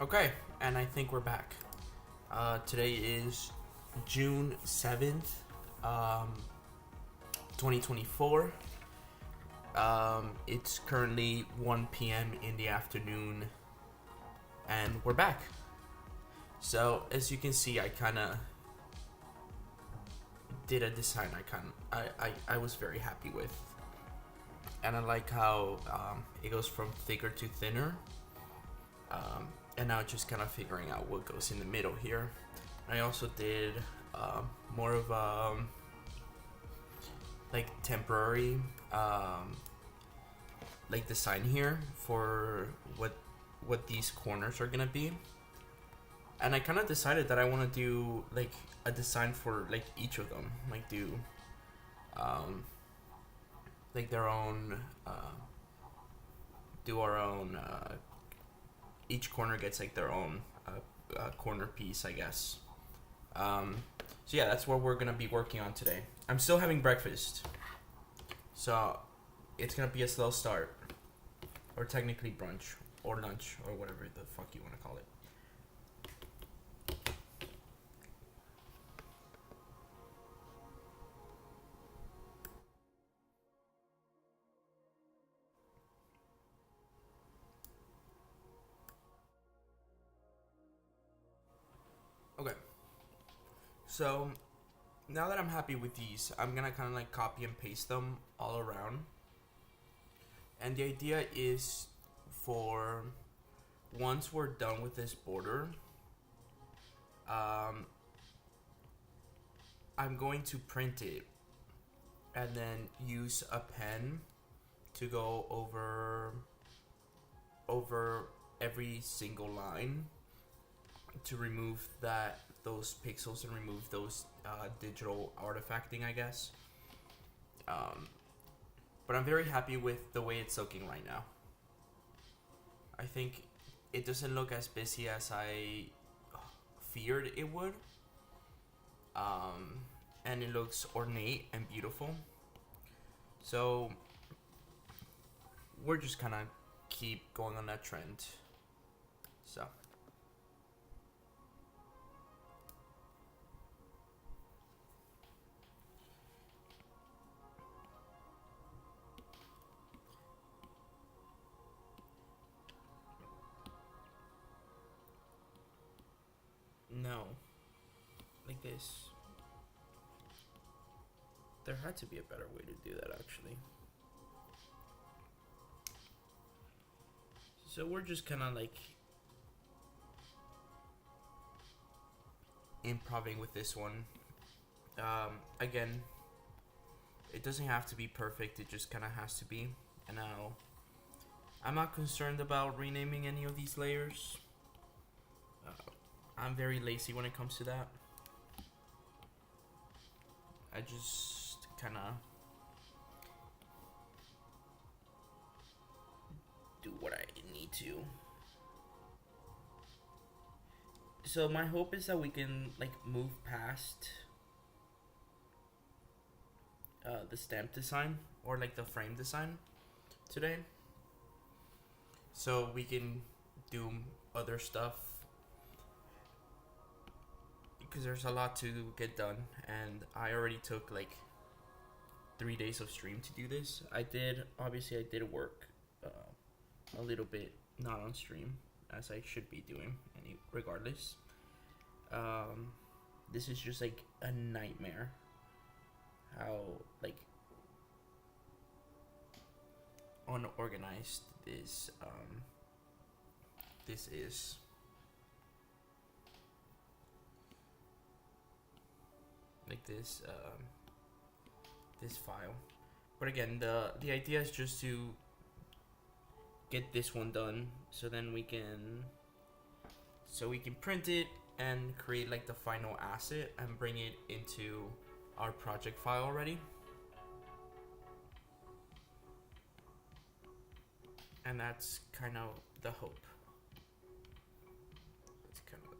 Okay, and I think we're back. Today is June 7th, 2024. It's currently 1 p.m. in the afternoon, and we're back. So, as you can see, I kind of did a design I was very happy with. And I like how it goes from thicker to thinner. And now just kind of figuring out what goes in the middle here. I also did more of a like temporary like design here for what these corners are gonna be. And I kind of decided that I want to do like a design for like each of them, like do like their own do our own each corner gets like their own corner piece, I guess. So yeah, that's what we're gonna be working on today. I'm still having breakfast, so it's gonna be a slow start, or technically brunch or lunch or whatever the fuck you want to call it. Okay, so now that I'm happy with these, I'm gonna kind of like copy and paste them all around. And the idea is for once we're done with this border, I'm going to print it and then use a pen to go over every single line to remove those pixels and remove those digital artifacting, I guess. But I'm very happy with the way it's looking right now. I think it doesn't look as busy as I feared it would. And it looks ornate and beautiful. So we're just kind of keep going on that trend. So no, like this. There had to be a better way to do that, actually. So we're just kind of like improvising with this one. Again, it doesn't have to be perfect, it just kind of has to be. And now, I'm not concerned about renaming any of these layers. I'm very lazy when it comes to that. I just kind of do what I need to. So my hope is that we can like move past the stamp design or like the frame design today, so we can do other stuff, because there's a lot to get done, and I already took like 3 days of stream to do this. I did work a little bit not on stream, as I should be doing regardless. This is just like a nightmare how like unorganized this is. Like this file. But again, the idea is just to get this one done, so then we can print it and create like the final asset and bring it into our project file already. And that's kind of the hope. It's kind of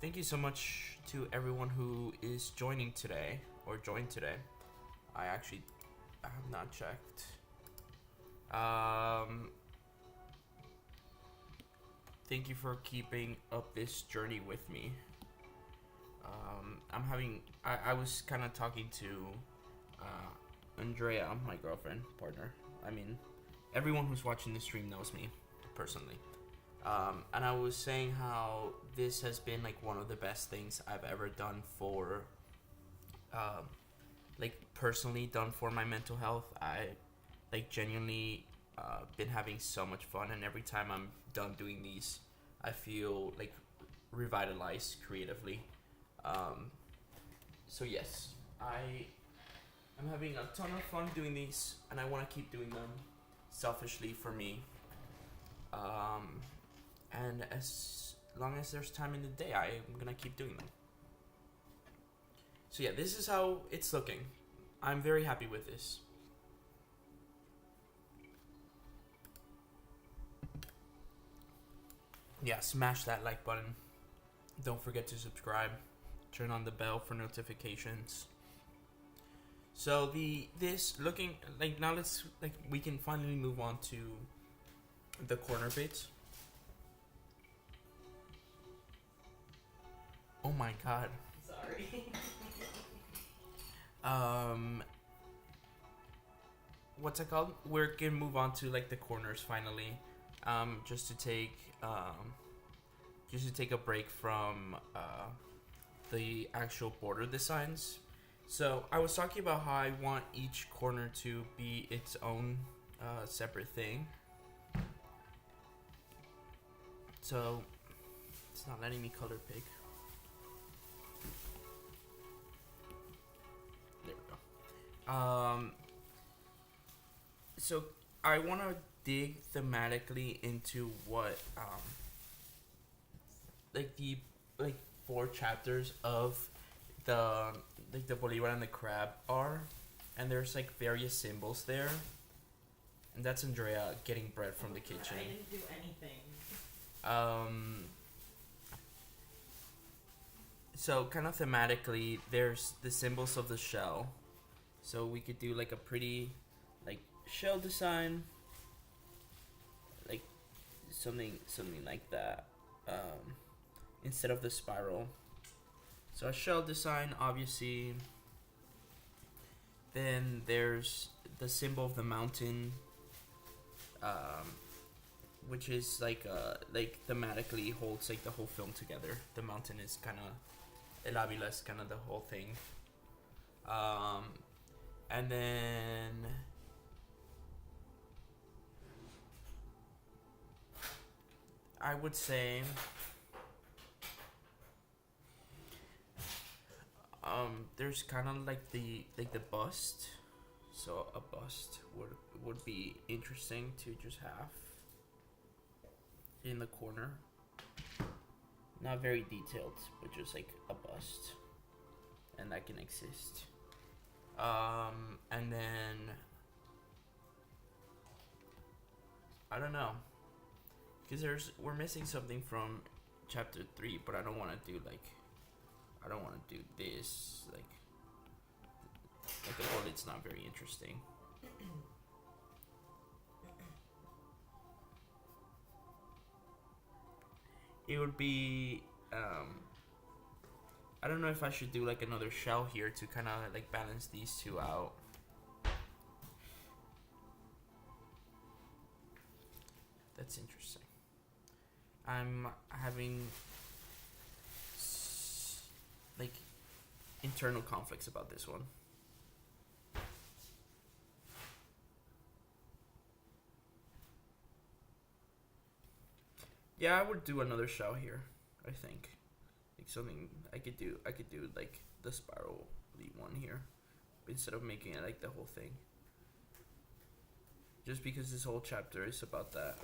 thank you so much to everyone who is joining today or joined today. I have not checked. Thank you for keeping up this journey with me. I was kind of talking to Andrea, my girlfriend, partner. I mean, everyone who's watching the stream knows me personally. And I was saying how this has been like one of the best things I've ever done for, like personally done for my mental health. I like genuinely been having so much fun, and every time I'm done doing these, I feel like revitalized creatively. So yes, I'm having a ton of fun doing these, and I want to keep doing them selfishly for me. And as long as there's time in the day, I'm gonna keep doing them. So yeah, this is how it's looking. I'm very happy with this. Yeah, smash that like button. Don't forget to subscribe. Turn on the bell for notifications. So this looking like now we can finally move on to the corner bits. Oh my god. Sorry. What's it called? We're gonna move on to like the corners finally. Just to take a break from the actual border designs. So I was talking about how I want each corner to be its own separate thing. So it's not letting me color pick. There we go. So I want to dig thematically into what the 4 chapters of the Bolivar and the crab are, and there's like various symbols there, and that's Andrea getting bread from the kitchen. I didn't do anything. So kind of thematically, there's the symbols of the shell. So we could do like a pretty like shell design, like something like that, instead of the spiral. So a shell design, obviously. Then there's the symbol of the mountain, which is like thematically holds like the whole film together. The mountain is kind of El Avila is kind of the whole thing. And then I would say there's kind of like the bust. So a bust would be interesting to just have in the corner. Not very detailed, but just like a bust, and that can exist. And then I don't know, because we're missing something from chapter 3, but I don't want to do this like the whole. It's not very interesting. It would be I don't know if I should do like another shell here to kind of like balance these two out. That's interesting. I'm having like internal conflicts about this one. Yeah, I would do another shell here, I think. Like something I could do like the spiral one here instead of making it like the whole thing. Just because this whole chapter is about that.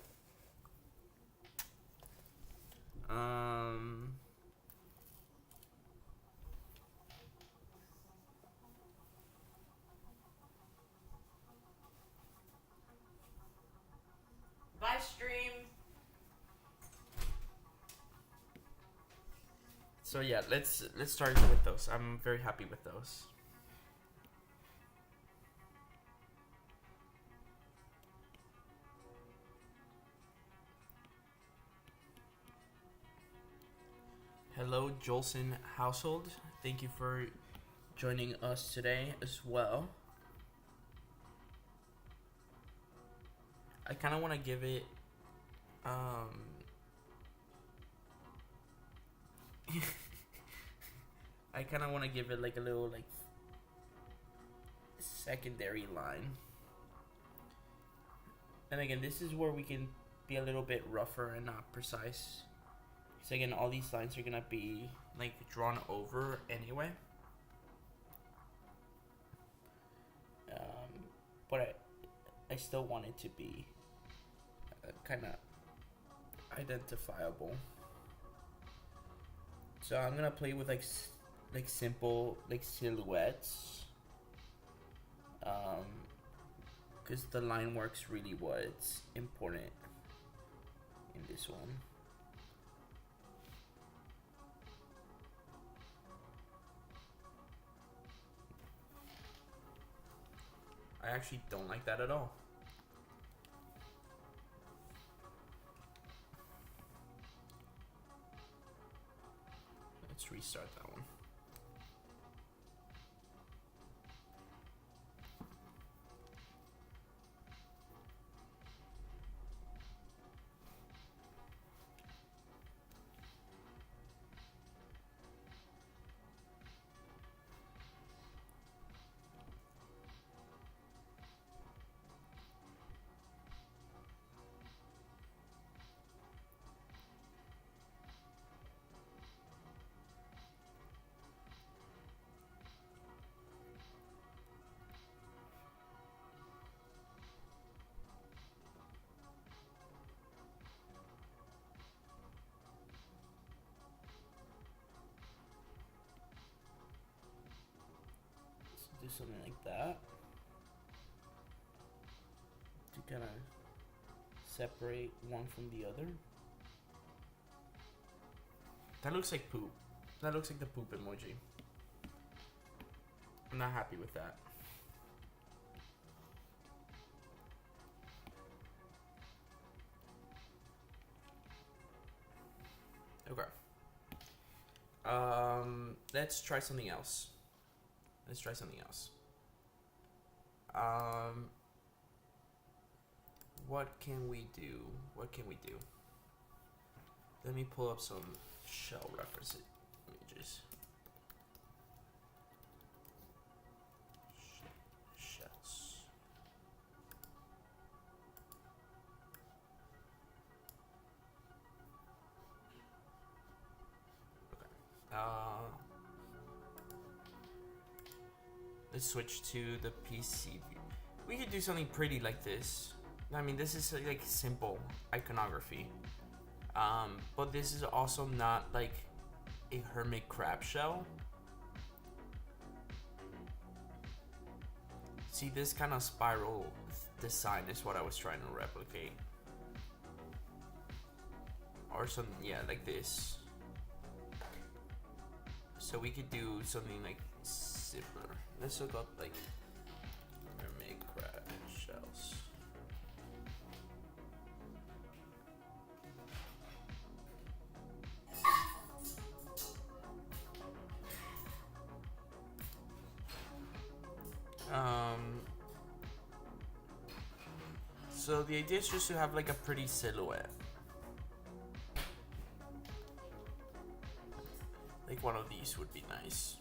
Bye, stream. So yeah, let's start with those. I'm very happy with those. Hello, Jolson household. Thank you for joining us today as well. I kind of want to give it I kind of want to give it like a little like secondary line. And again, this is where we can be a little bit rougher and not precise. So again, all these lines are gonna be like drawn over anyway. But I still want it to be kind of identifiable. So I'm gonna play with like simple like silhouettes. Because the line work's really what's important in this one. I actually don't like that at all. Let's restart that one. Do something like that to kind of separate one from the other. That looks like poop. That looks like the poop emoji. I'm not happy with that. Okay. Let's try something else. What can we do? Let me pull up some shell reference images. Shells. Okay. Let's switch to the PC view. We could do something pretty like this. I mean, this is like simple iconography. But this is also not like a hermit crab shell. See, this kind of spiral design is what I was trying to replicate. Or something, yeah, like this. So we could do something like similar. Let's look up like hermit crab shells. So the idea is just to have like a pretty silhouette. Like one of these would be nice.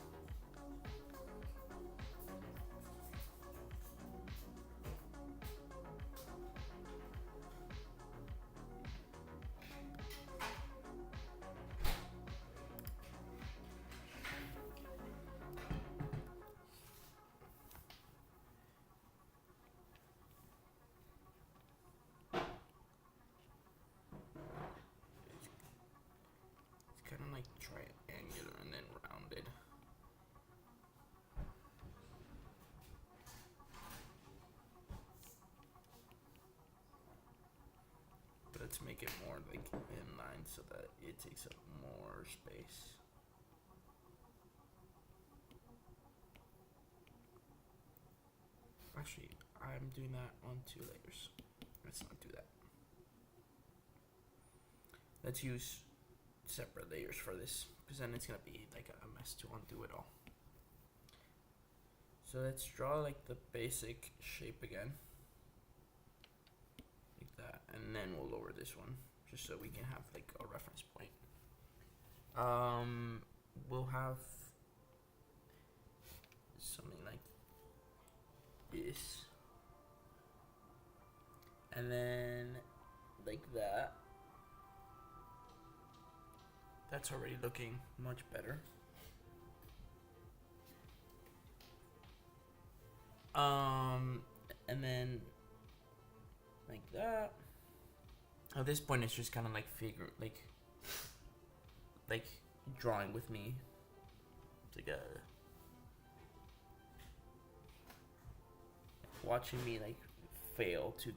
Kind of like triangular and then rounded. But let's make it more like inline so that it takes up more space. Actually, I'm doing that on 2 layers. Let's not do that. Let's use separate layers for this, because then it's gonna be like a mess to undo it all. So let's draw like the basic shape again, like that, and then we'll lower this one just so we can have like a reference point. We'll have something like this, and then like that. That's already looking much better. And then like that. At this point, it's just kind of like like drawing with me. It's like watching me like fail to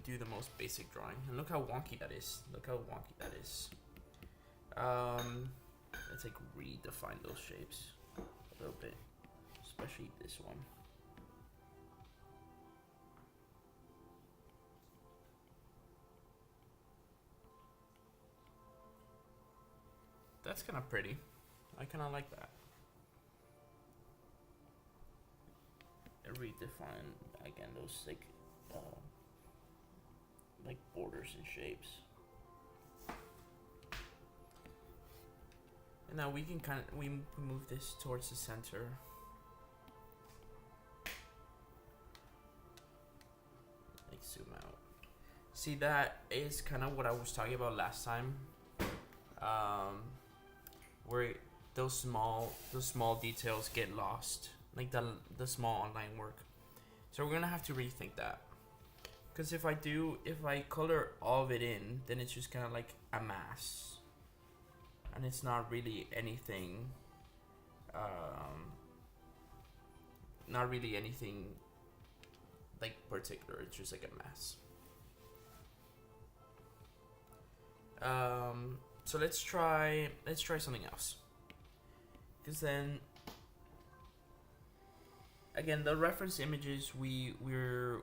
do the most basic drawing. And look how wonky that is. Look how wonky that is. Let's like redefine those shapes a little bit, especially this one. That's kind of pretty. I kind of like that. Redefine again those like borders and shapes. And now we can we move this towards the center. Like zoom out. See, that is kind of what I was talking about last time. Where those small details get lost, like the small online work. So we're gonna have to rethink that. Because if I color all of it in, then it's just kind of like a mass, and it's not really anything. Not really anything like particular. It's just like a mass. So let's try something else. Because then, again, the reference images we're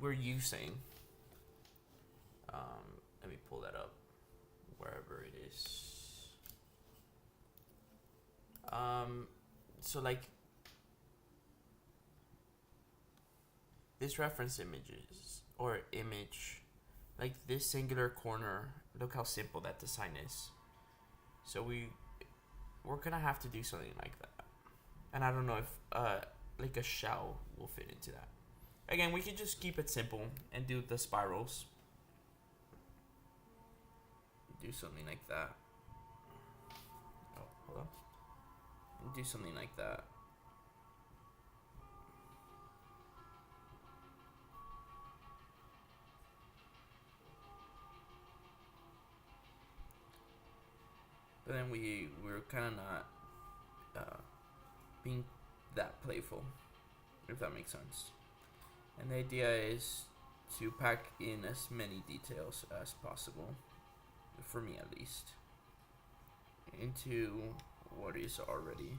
using. Let me pull that up, wherever it is. So like this reference images or image, like this singular corner. Look how simple that design is. So we're gonna have to do something like that, and I don't know if like a shell will fit into that. Again, we could just keep it simple and do the spirals. Do something like that. Oh, hold on. Do something like that. But then we're kind of not being that playful, if that makes sense. And the idea is to pack in as many details as possible, for me at least, into what is already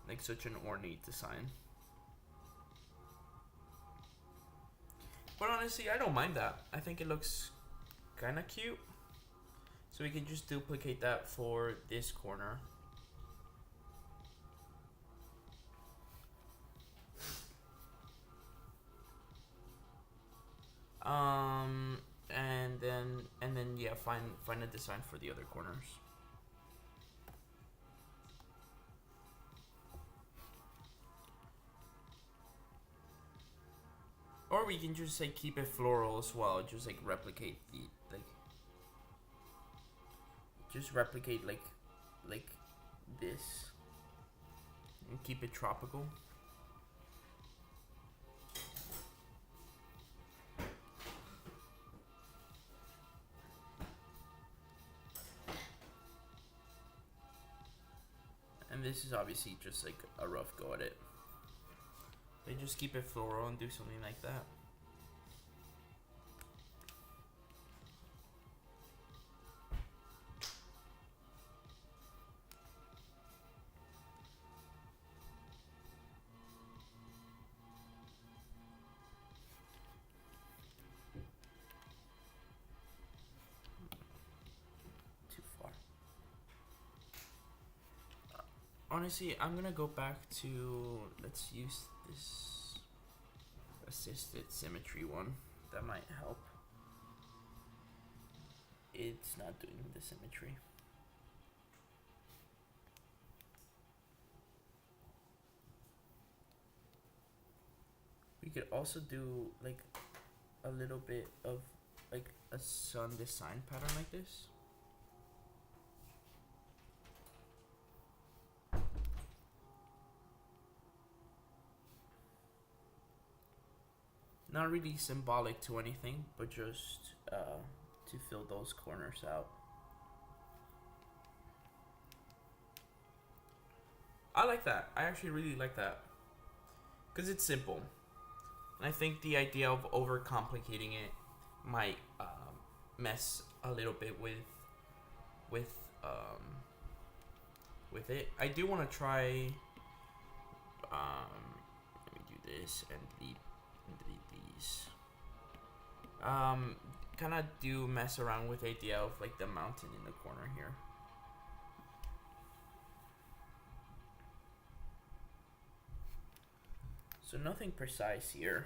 like such an ornate design. But honestly, I don't mind that. I think it looks kind of cute. So we can just duplicate that for this corner. And then yeah, find a design for the other corners. Or we can just like keep it floral as well. Just like replicate like this and keep it tropical. And this is obviously just like a rough go at it. They just keep it floral and do something like that. Honestly, I'm gonna go back to, let's use this assisted symmetry one. That might help. It's not doing the symmetry. We could also do like a little bit of like a sun design pattern like this. Not really symbolic to anything, but just to fill those corners out. I like that. I actually really like that. Because it's simple. And I think the idea of overcomplicating it might mess a little bit with it. I do want to try. Let me do this and delete these. Kind of do mess around with the idea of like the mountain in the corner here. So nothing precise here.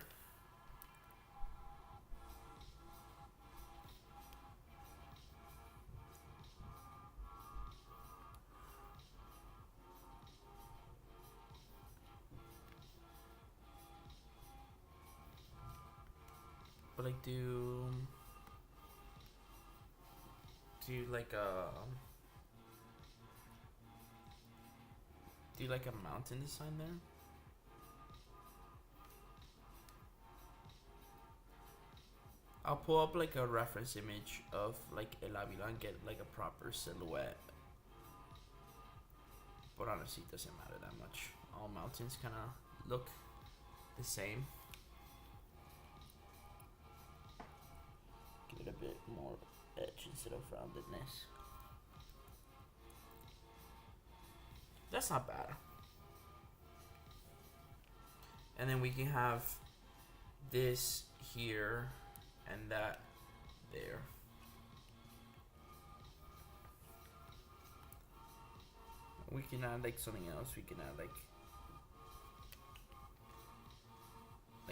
But like do like a mountain design there. I'll pull up like a reference image of like El Avila and get like a proper silhouette. But honestly, it doesn't matter that much. All mountains kind of look the same. Give it a bit more edge instead of roundedness. That's not bad. And then we can have this here and that there. We can add like something else. We can add like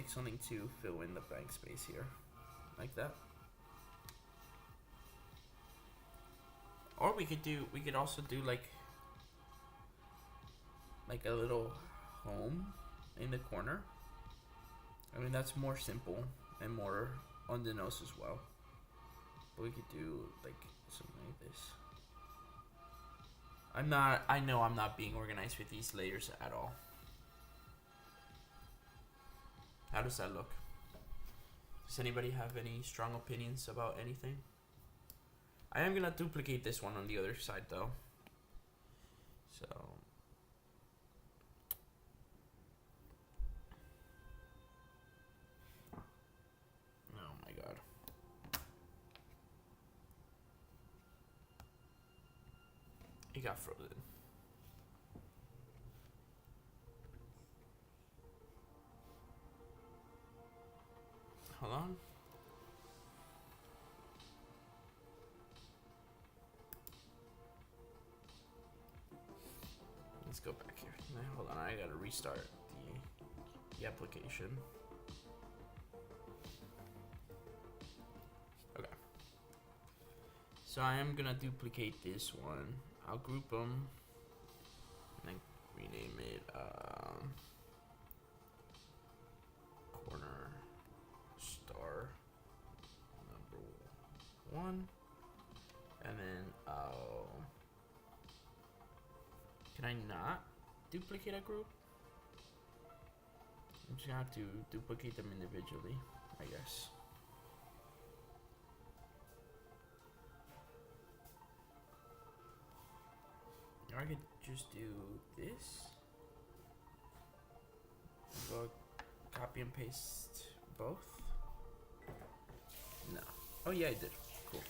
something to fill in the blank space here, like that. Or we could also do like a little home in the corner. I mean, that's more simple and more on the nose as well. But we could do like something like this. I know I'm not being organized with these layers at all. How does that look? Does anybody have any strong opinions about anything? I am gonna duplicate this one on the other side though. So oh my god. It got frozen. Hold on. Let's go back here. Hold on, I gotta restart the application. Okay. So I am gonna duplicate this one. I'll group them and then rename it corner star number 1, and then can I not duplicate a group? I'm just gonna have to duplicate them individually, I guess. Or I could just do this. Go copy and paste both. No. Oh yeah, I did. Cool.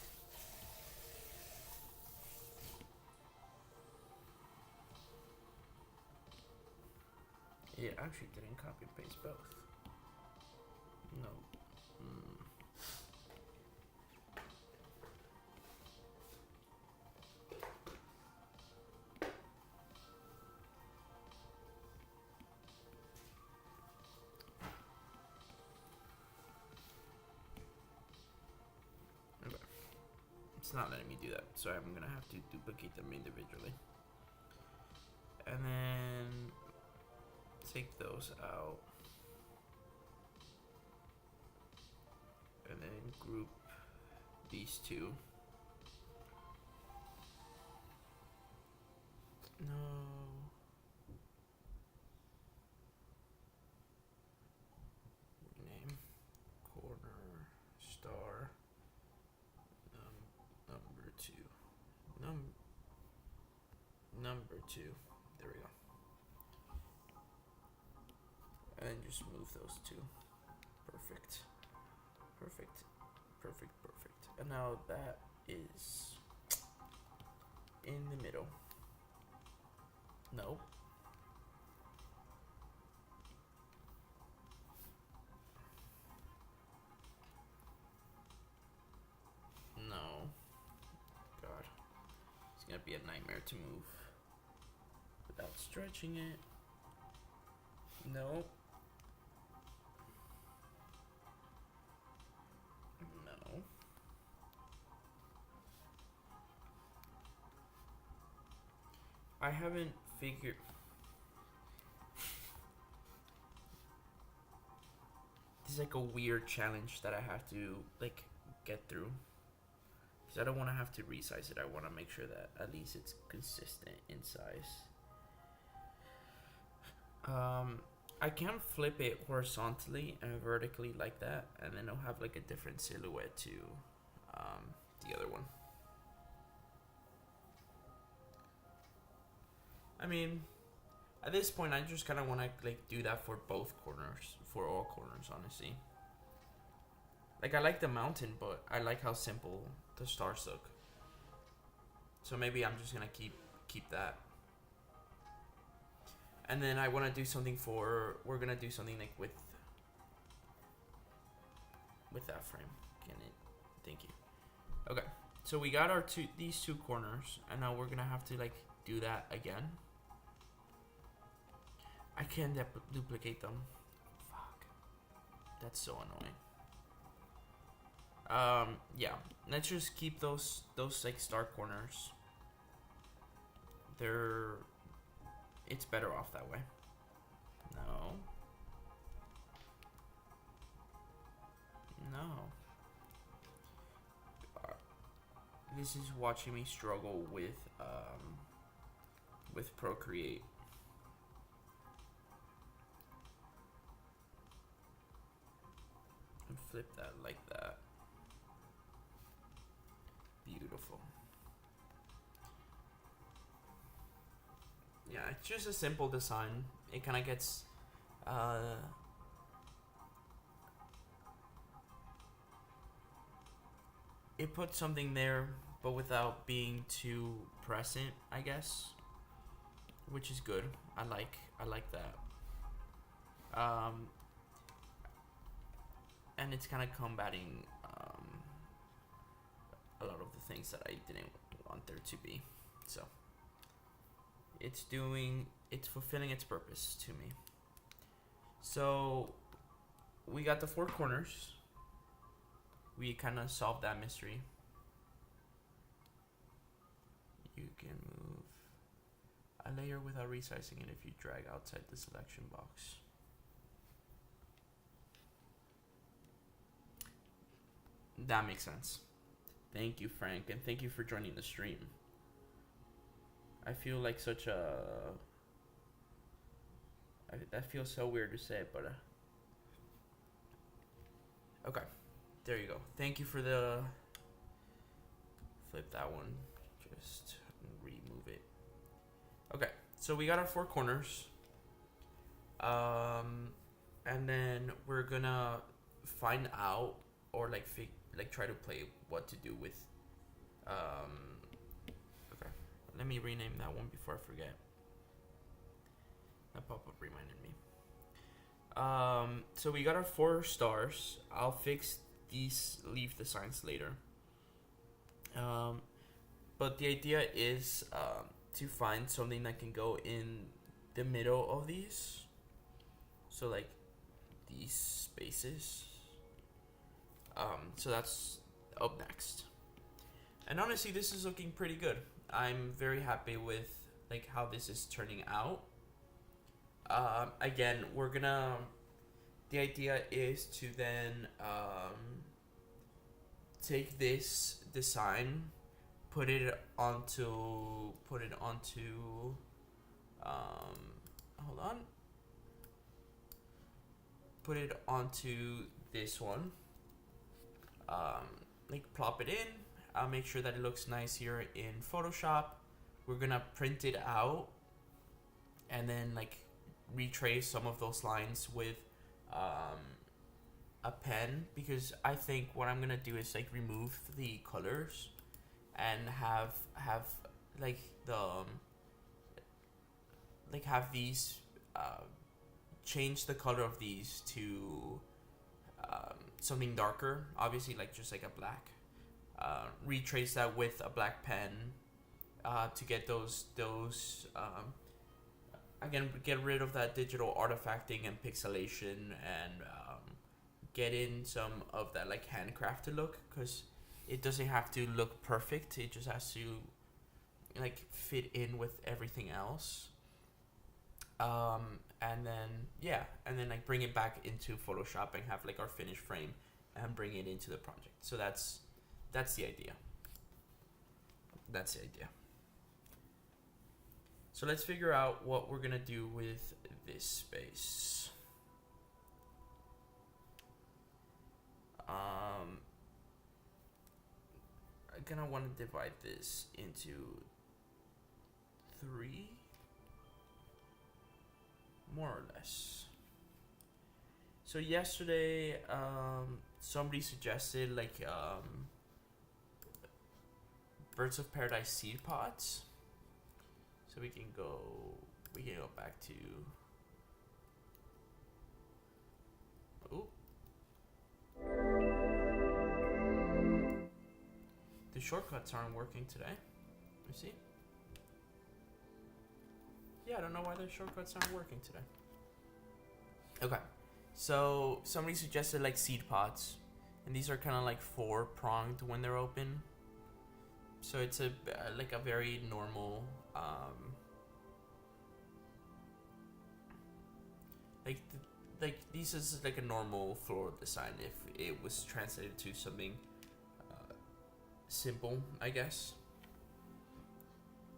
It actually didn't copy and paste both. No. it's not letting me do that, so I'm gonna have to duplicate them individually. And then take those out. And then group these two. No. Rename corner star number 2. Number 2. There we go. And then just move those two. Perfect. Perfect. Perfect. Perfect. And now that is in the middle. No. No. God. It's gonna be a nightmare to move without stretching it. No. No. I haven't figured. This is like a weird challenge that I have to like get through. Because I don't want to have to resize it. I want to make sure that at least it's consistent in size. I can flip it horizontally and vertically like that, and then it'll have like a different silhouette to the other one. I mean, at this point, I just kind of want to like do that for both corners, for all corners, honestly. Like I like the mountain, but I like how simple the stars look. So maybe I'm just gonna keep that. And then I want to do something we're gonna do something like with that frame. Can it? Thank you. Okay, so we got these two corners, and now we're gonna have to like do that again. I can't duplicate them. Fuck, that's so annoying. Yeah, let's just keep those like star corners. It's better off that way. No. This is watching me struggle with Procreate. And flip that like that. Beautiful. Yeah, it's just a simple design. It kind of gets it puts something there, but without being too present, I guess, which is good. I like that. And it's kind of combating a lot of the things that I didn't want there to be. So it's fulfilling its purpose to me. So we got the 4 corners. We kind of solved that mystery. You can move a layer without resizing it if you drag outside the selection box. That makes sense. Thank you, Frank, and thank you for joining the stream. I feel like such a... that feels so weird to say, but... Okay, there you go. Thank you for the... Flip that one. Just remove it. Okay, so we got our 4 corners. And then we're gonna find out, or like try to play what to do with... Okay, let me rename that one before I forget. That pop-up reminded me. So we got our 4 stars. I'll fix these leaf designs later. But the idea is to find something that can go in the middle of these. So like these spaces. So that's up next. And honestly, this is looking pretty good. I'm very happy with like how this is turning out. Again, we're gonna. The idea is to then take this design, put it onto. Hold on. Put it onto this one. Like plop it in. I'll make sure that it looks nice here in Photoshop. We're gonna print it out and then like retrace some of those lines with a pen, because I think what I'm gonna do is like remove the colors and have like the like have these change the color of these to something darker, obviously like just like a black. Retrace that with a black pen to get those again, get rid of that digital artifacting and pixelation, and get in some of that like handcrafted look, because it doesn't have to look perfect, it just has to like fit in with everything else. And then like bring it back into Photoshop and have like our finished frame and bring it into the project. So that's the idea. That's the idea. So let's figure out what we're gonna do with this space. I'm gonna want to divide this into 3, more or less. So yesterday, somebody suggested like Birds of Paradise seed pods. So we can go back to. Oh. The shortcuts aren't working today. You see? Yeah, I don't know why the shortcuts aren't working today. Okay. So somebody suggested like seed pods, and these are kind of like 4-pronged when they're open. So it's a like a very normal like this is like a normal floral design if it was translated to something simple, I guess.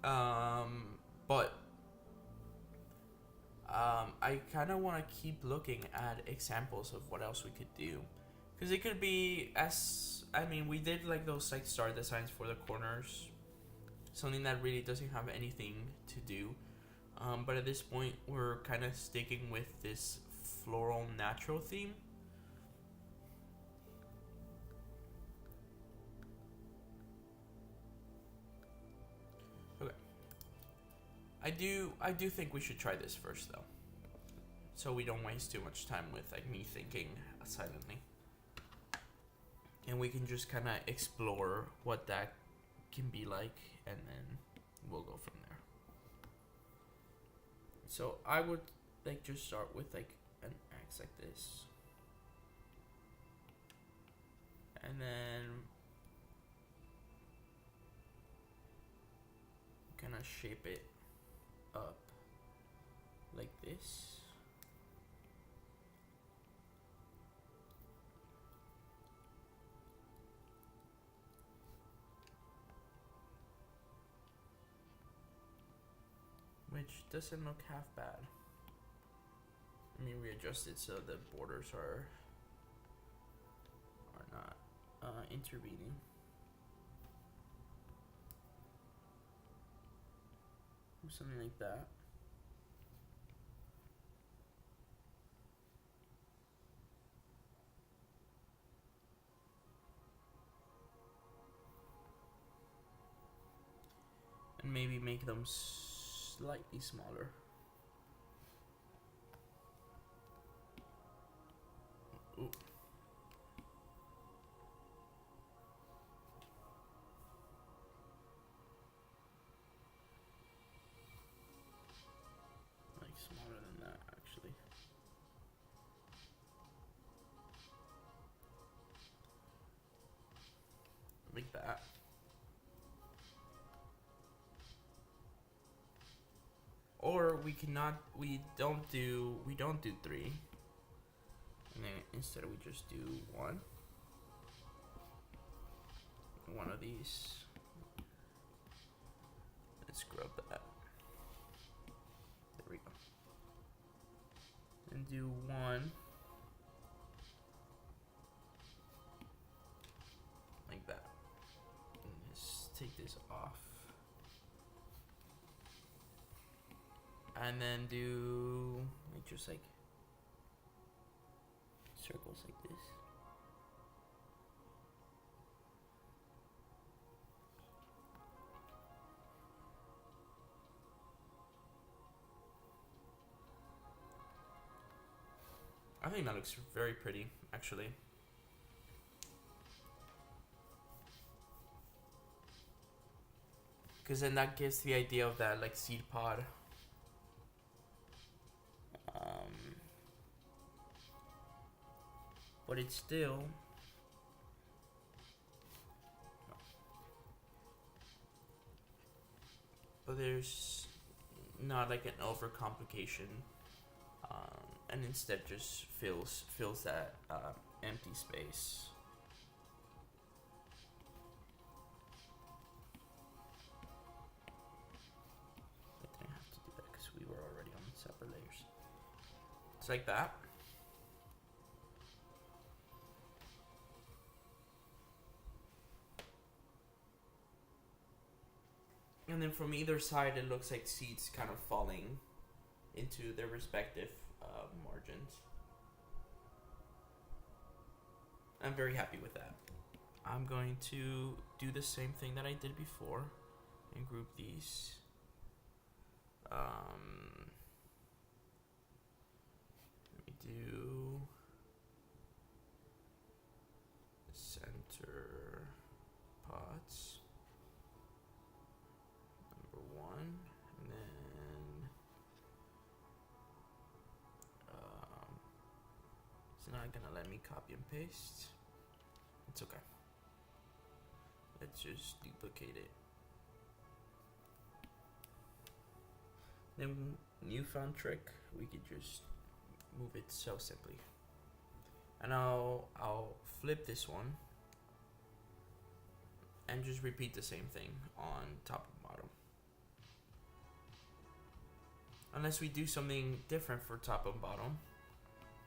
But I kind of want to keep looking at examples of what else we could do, because it could be we did like those like star designs for the corners, something that really doesn't have anything to do. But at this point, we're kind of sticking with this floral natural theme. Okay. I do think we should try this first though, so we don't waste too much time with like me thinking silently, and we can just kind of explore what that can be like, and then we'll go from there. So I would like just start with like an X like this, and then kind of shape it up like this. Which doesn't look half bad. Let me readjust it so the borders are not intervening. Something like that. And maybe make them slightly smaller. Ooh. Like smaller than that, actually. Like that. or we cannot. We don't do 3, and then instead we just do 1. One of these. Let's grab that. There we go. And do 1 like that. And let's take this off. And then do like just like circles like this. I think that looks very pretty, actually. Because then that gives the idea of that like seed pod. But it's still but there's not like an overcomplication, and instead just fills that empty space. I didn't have to do that because we were already on separate layers. It's like that. And then from either side, it looks like seeds kind of falling into their respective margins. I'm very happy with that. I'm going to do the same thing that I did before and group these. Let me do center pots. 1, and then it's not gonna let me copy and paste. It's okay. Let's just duplicate it. Then newfound trick, we could just move it so simply. And I'll flip this one and just repeat the same thing on top and bottom. Unless we do something different for top and bottom,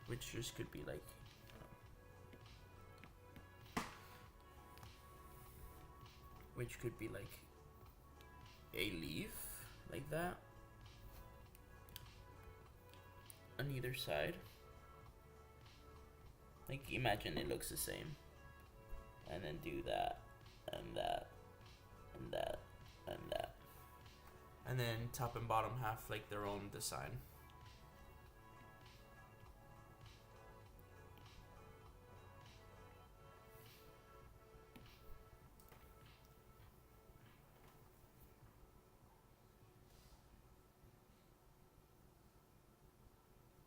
which just could be like, a leaf like that on either side. Like imagine it looks the same, and then do that and that and that and that. And then top and bottom have like their own design.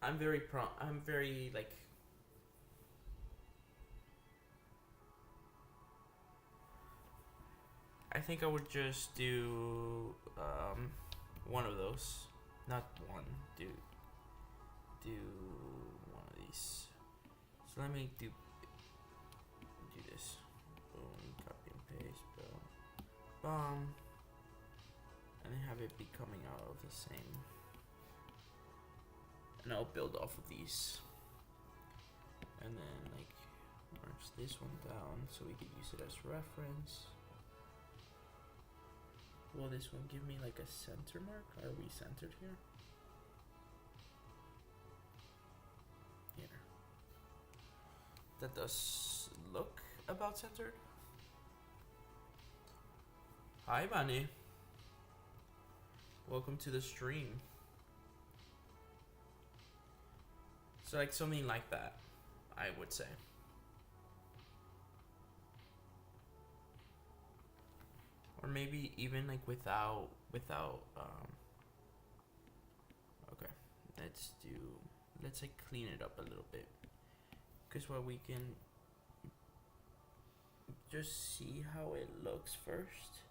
I'm very like I think I would just do one of those, not one. Do one of these. So let me do this. Boom, copy and paste, boom, boom, and then have it be coming out of the same. And I'll build off of these, and then like merge this one down so we could use it as reference. Will this one give me like a center mark? Are we centered here? Here. That does look about centered. Hi, Bunny. Welcome to the stream. So like something like that, I would say. Or maybe even like without okay, let's like clean it up a little bit, because what we can just see how it looks first.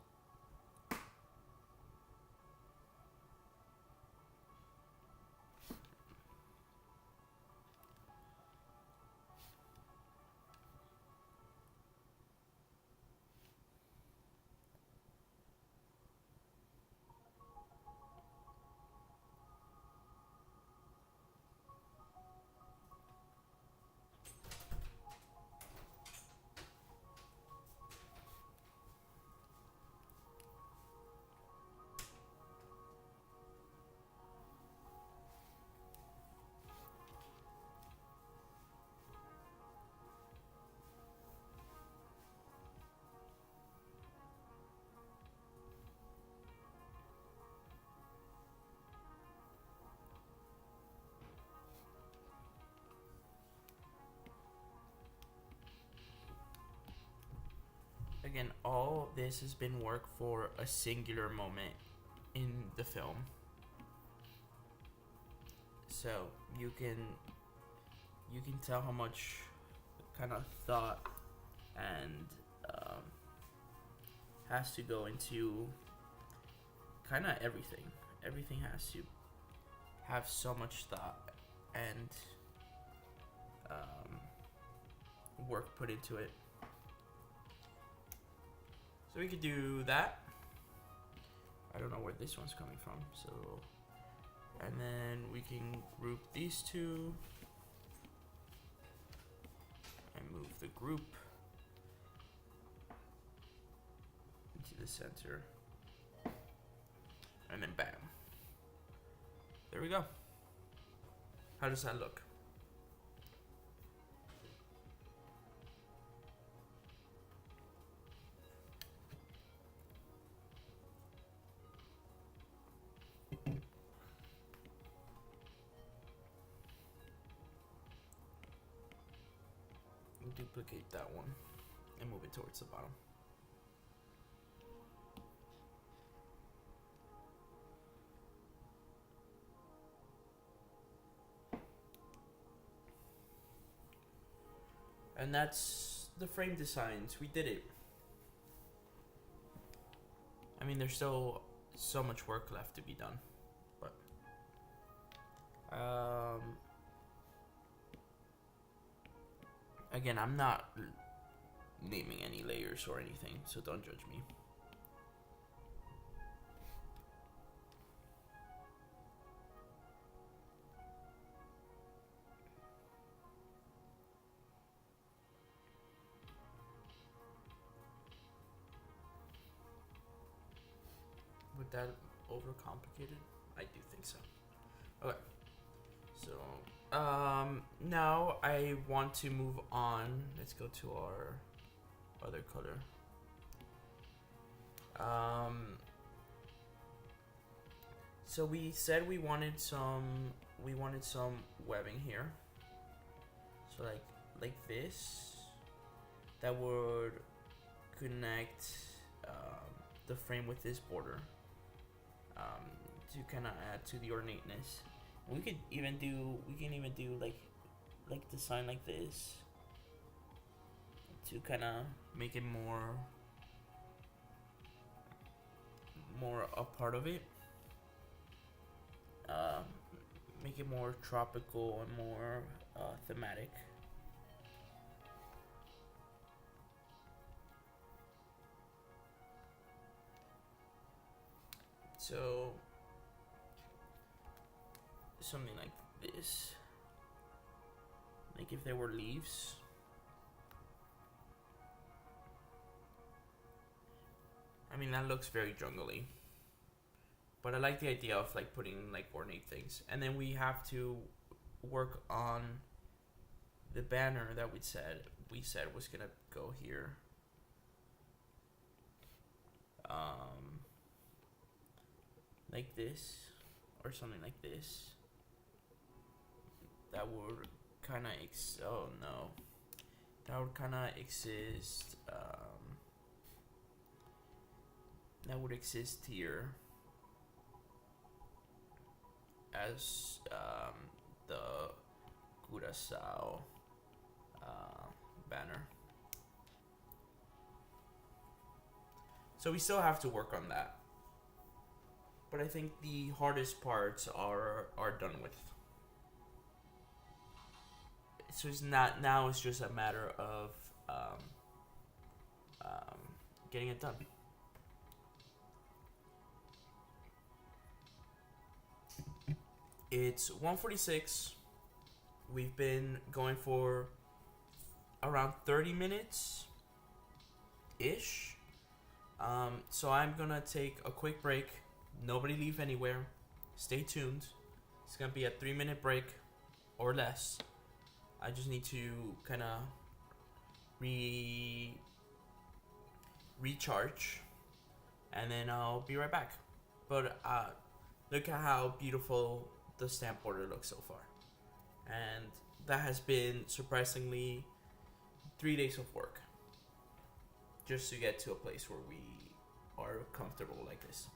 again, all this has been work for a singular moment in the film. So you can tell how much kind of thought and has to go into kind of everything. Everything has to have so much thought and work put into it. So we could do that. I don't know where this one's coming from, so, and then we can group these two and move the group into the center, and then bam, there we go. How does that look? Duplicate that one and move it towards the bottom. And that's the frame designs. We did it. I mean, there's still so much work left to be done, but again, I'm not naming any layers or anything, so don't judge me. Would that overcomplicated? I do think so. Okay. So, now I want to move on. Let's go to our other color. So we said we wanted some webbing here. So like this, that would connect the frame with this border to kind of add to the ornateness. We can even do like design like this to kind of make it more a part of it. Make it more tropical and more thematic. So something like this, like if there were leaves. I mean, that looks very jungle-y, but I like the idea of like putting like ornate things. And then we have to work on the banner that we said was gonna go here. Like this, or something like this. That would kind of that would kind of exist. That would exist here as the Curaçao banner. So we still have to work on that. But I think the hardest parts are done with. So it's not, now it's just a matter of getting it done. It's 1:46. We've been going for around 30 minutes ish. So I'm gonna take a quick break. Nobody leave anywhere. Stay tuned. It's gonna be a 3-minute break or less. I just need to kind of recharge, and then I'll be right back. But look at how beautiful the stamp border looks so far, and that has been surprisingly 3 days of work just to get to a place where we are comfortable like this.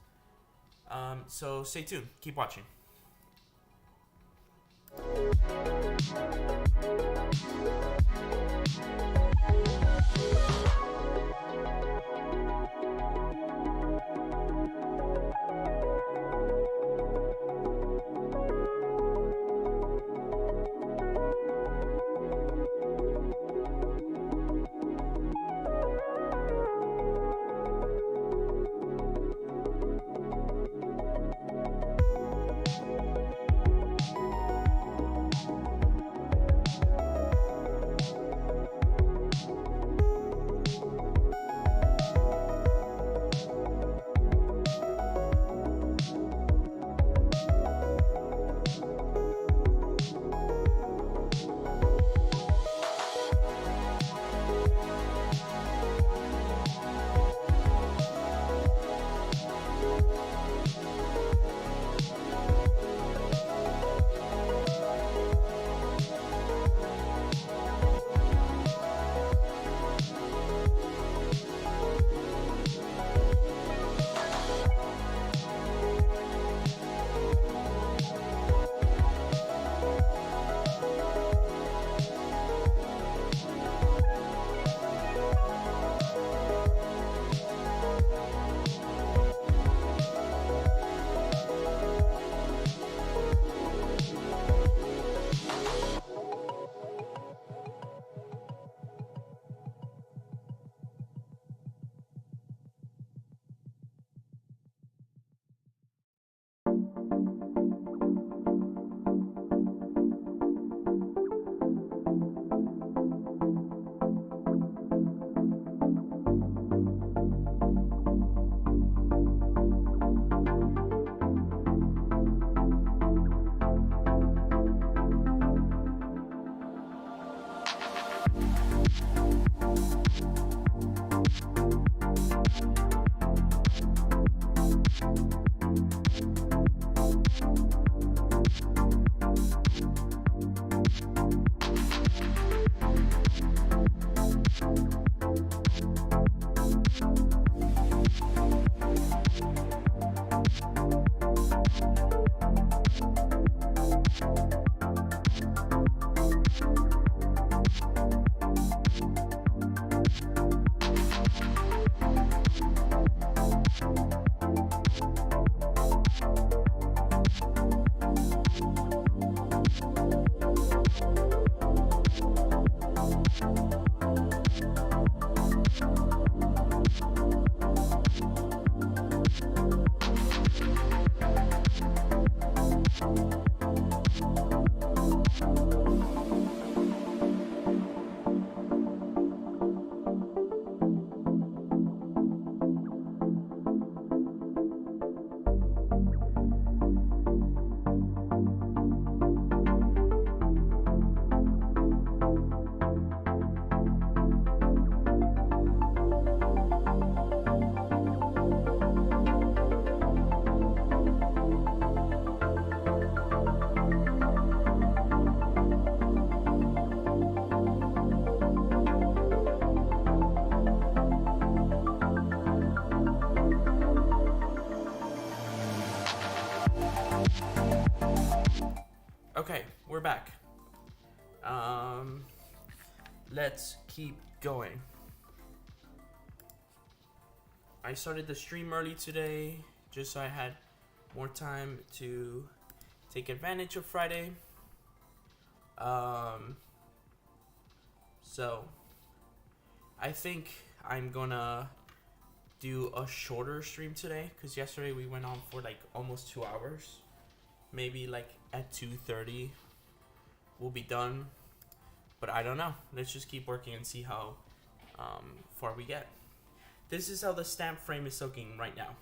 So stay tuned. Keep watching. Okay, we're back. Let's keep going. I started the stream early today just so I had more time to take advantage of Friday. So I think I'm gonna do a shorter stream today because yesterday we went on for like almost 2 hours. Maybe like at 2:30 we'll be done, but I don't know. Let's just keep working and see how far we get. This is how the stamp frame is soaking right now.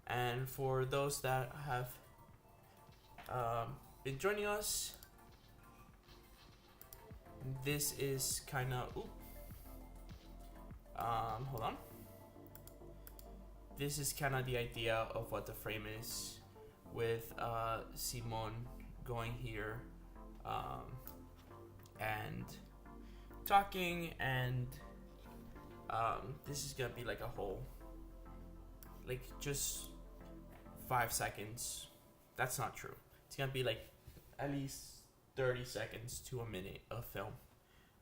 And for those that have been joining us, this is kind of hold on. This is kind of the idea of what the frame is, with Simon going here and talking, and this is gonna be like a whole, like just 5 seconds. That's not true. It's gonna be like at least 30 seconds to a minute of film.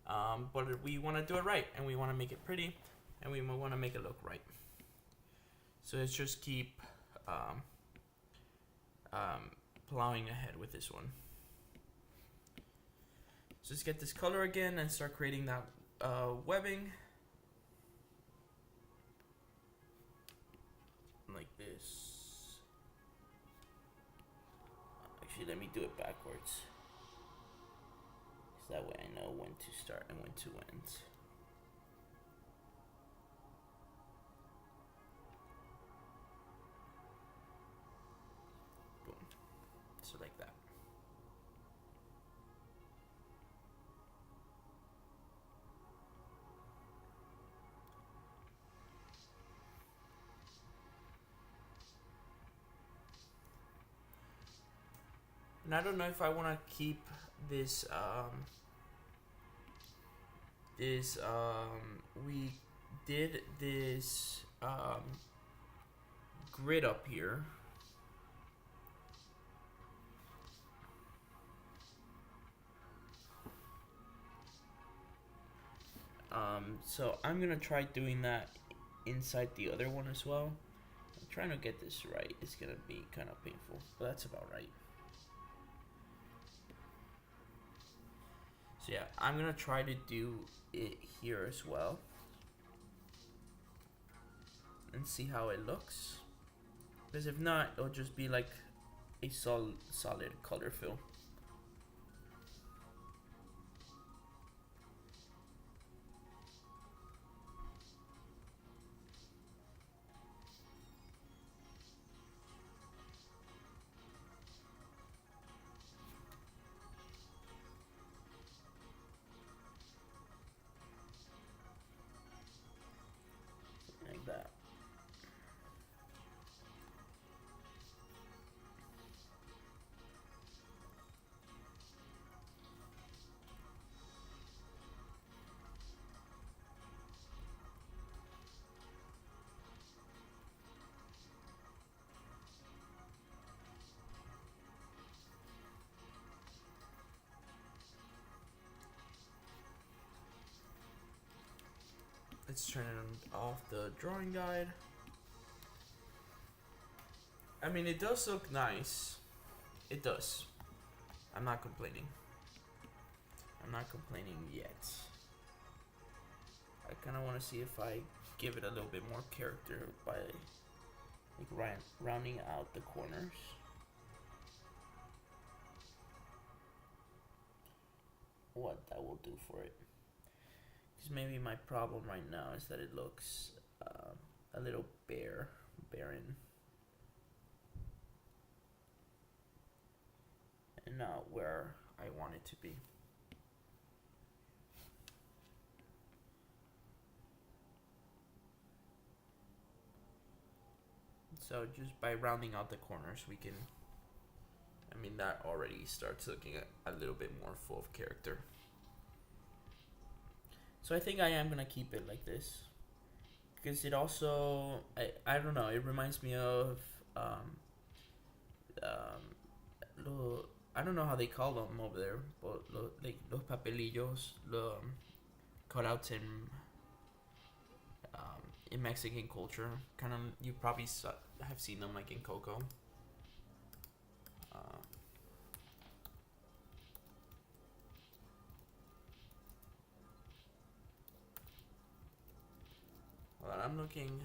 But we want to do it right, and we want to make it pretty, and we want to make it look right. So let's just keep plowing ahead with this one. So let's get this color again and start creating that webbing. Like this. Actually, let me do it backwards. So that way I know when to start and when to end. Boom. So like that. And I don't know if I want to keep this, we did this, grid up here. So I'm gonna try doing that inside the other one as well. I'm trying to get this right. It's gonna be kind of painful, but that's about right. So yeah, I'm gonna try to do it here as well and see how it looks, because if not, it'll just be like a solid color fill. Like that. Let's turn off the drawing guide. I mean, it does look nice. It does. I'm not complaining. I'm not complaining yet. I kind of want to see if I give it a little bit more character by like rounding out the corners. What that will do for it. Because maybe my problem right now is that it looks a little barren. And not where I want it to be. So just by rounding out the corners, we can, I mean, that already starts looking a little bit more full of character. So I think I am gonna keep it like this, because it also, I don't know, it reminds me of I don't know how they call them over there, but like los papelillos, the cutouts in Mexican culture. Kind of, you probably have seen them like in Coco. Well, I'm looking.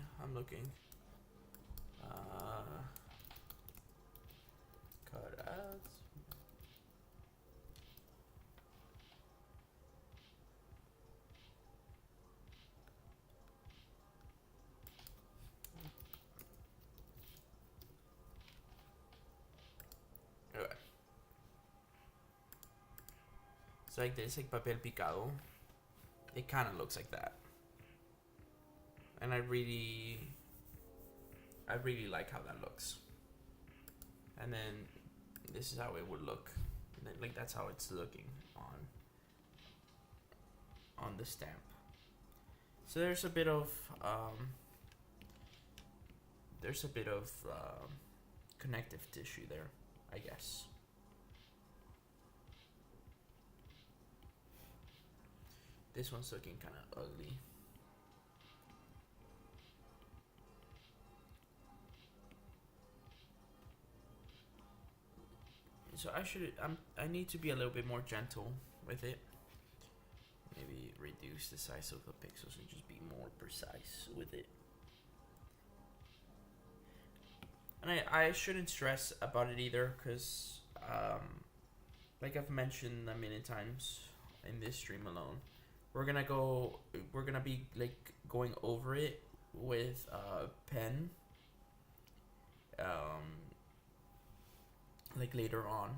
Cutouts. Okay. It's like this, like papel picado. It kind of looks like that, and I really like how that looks. And then this is how it would look. And then, like, that's how it's looking on the stamp. So there's a bit of connective tissue there, I guess. This one's looking kind of ugly. So I need to be a little bit more gentle with it. Maybe reduce the size of the pixels and just be more precise with it. And I shouldn't stress about it either, because like I've mentioned a million times in this stream alone, we're gonna be like going over it with pen like later on.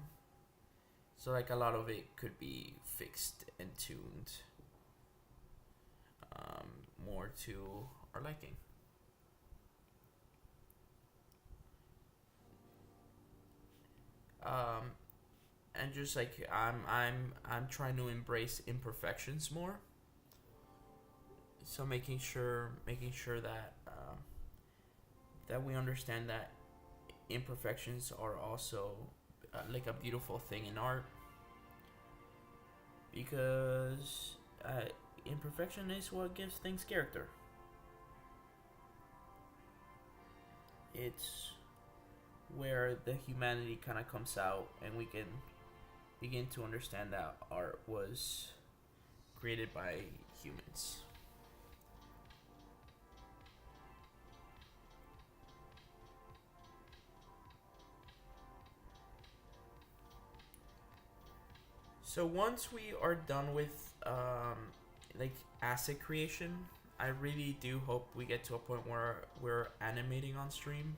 So like a lot of it could be fixed and tuned more to our liking. And just like I'm trying to embrace imperfections more. So making sure that that we understand that imperfections are also like a beautiful thing in art, because imperfection is what gives things character. It's where the humanity kind of comes out, and we can begin to understand that art was created by humans. So once we are done with like asset creation, I really do hope we get to a point where we're animating on stream,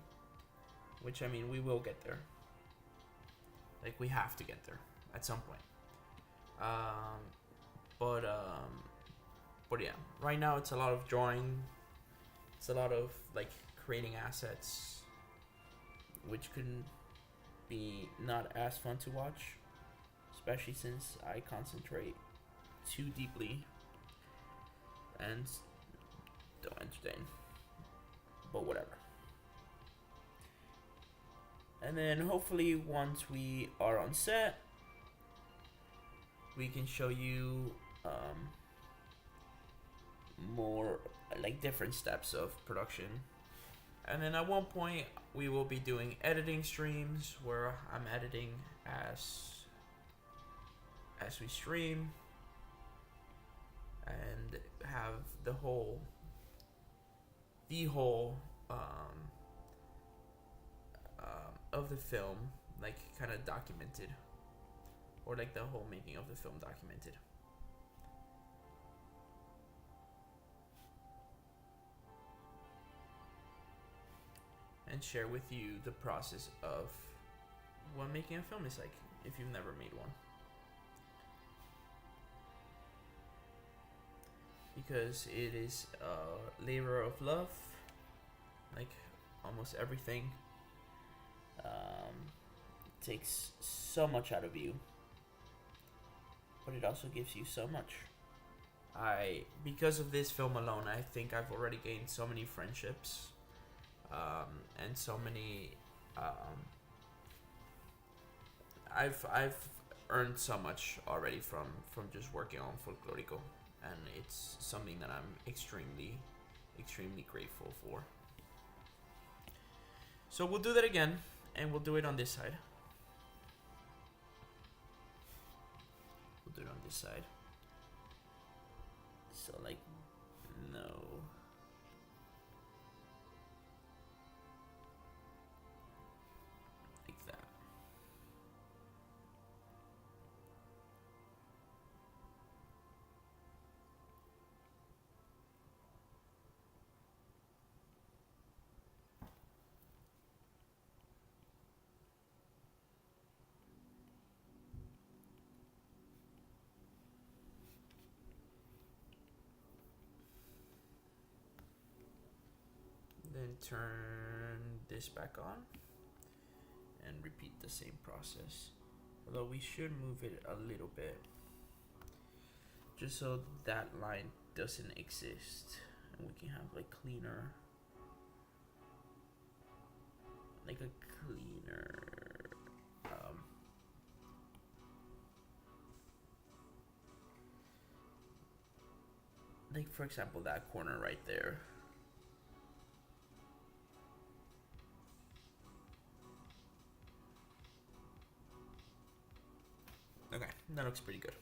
which I mean we will get there. Like we have to get there at some point. But yeah, right now it's a lot of drawing. It's a lot of like creating assets, which can be not as fun to watch, especially since I concentrate too deeply and don't entertain. But whatever. And then hopefully once we are on set, we can show you more like different steps of production. And then at one point we will be doing editing streams where I'm editing as we stream, and have the whole of the film like kind of documented, or like the whole making of the film documented. And share with you the process of what making a film is like if you've never made one. Because it is a labor of love, like almost everything. Takes so much out of you, but it also gives you so much. Because of this film alone, I think I've already gained so many friendships, and so many. I've earned so much already from just working on Folklorico, and it's something that I'm extremely grateful for. So we'll do that again, and we'll do it on this side. We'll do it on this side. So like, no. Like that. Then turn this back on and repeat the same process. Although we should move it a little bit. just so that line doesn't exist, and we can have like cleaner, like a cleaner like for example that corner right there. Okay, that looks pretty good.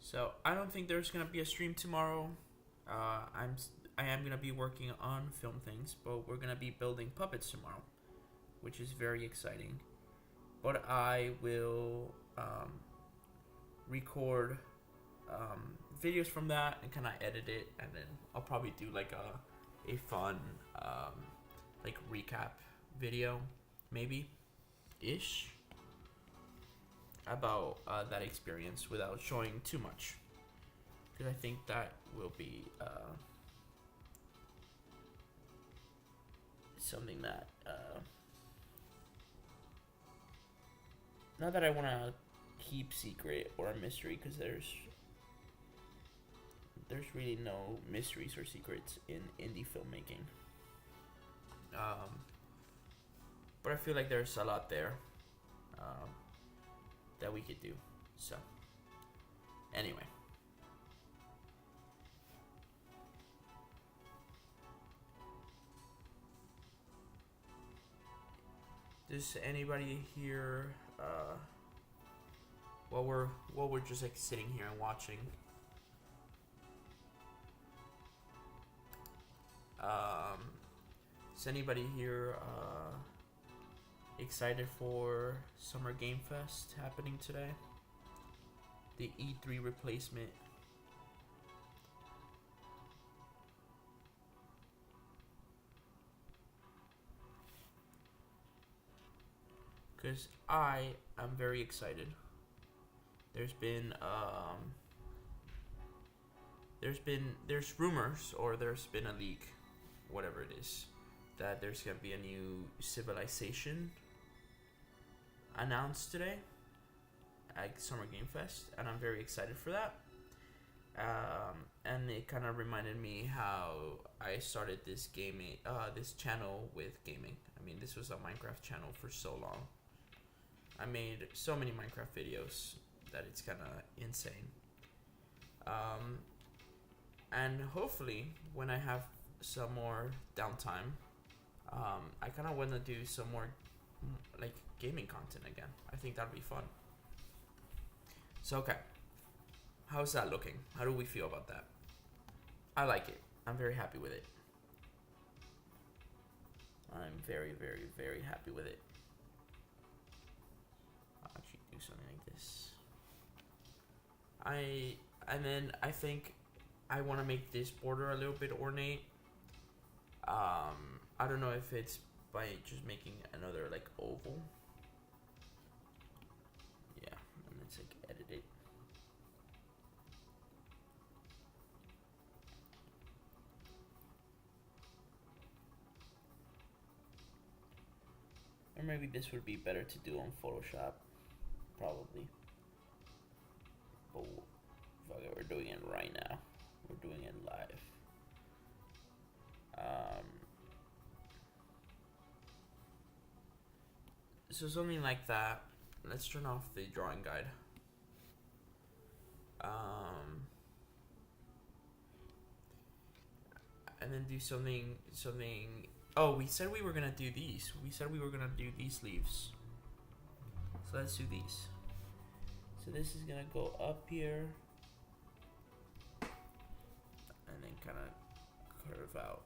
So I don't think there's gonna be a stream tomorrow. I am gonna be working on film things, but we're gonna be building puppets tomorrow, which is very exciting. But I will record videos from that and kind of edit it, and then I'll probably do like a fun like recap video, maybe ish, about that experience without showing too much, because I think that will be something that not that I want to keep secret or a mystery, because there's really no mysteries or secrets in indie filmmaking. But I feel like there's a lot there that we could do. So, anyway. Does anybody here, while we're just like sitting here and watching, is anybody here excited for Summer Game Fest happening today? The E3 replacement. Because I am very excited. There's rumors, or there's been a leak, whatever it is, that there's gonna be a new civilization announced today at Summer Game Fest, and I'm very excited for that. And it kind of reminded me how I started this channel with gaming. I mean, this was a Minecraft channel for so long. I made so many Minecraft videos that it's kind of insane. And hopefully, when I have some more downtime, I kind of want to do some more like gaming content again. I think that'd be fun. So okay, how's that looking? How do we feel about that? I like it. I'm very happy with it. I'm very, very, very happy with it. I'll actually do something like this. I think I want to make this border a little bit ornate. I don't know if it's by just making another like oval. Yeah, and let's like edit it. Or maybe this would be better to do on Photoshop, probably. But fuck it, we're doing it right now. We're doing it live. So something like that. Let's turn off the drawing guide. And then do something. Oh, we said we were gonna do these. We said we were gonna do these leaves. So let's do these. So this is gonna go up here, and then kind of curve out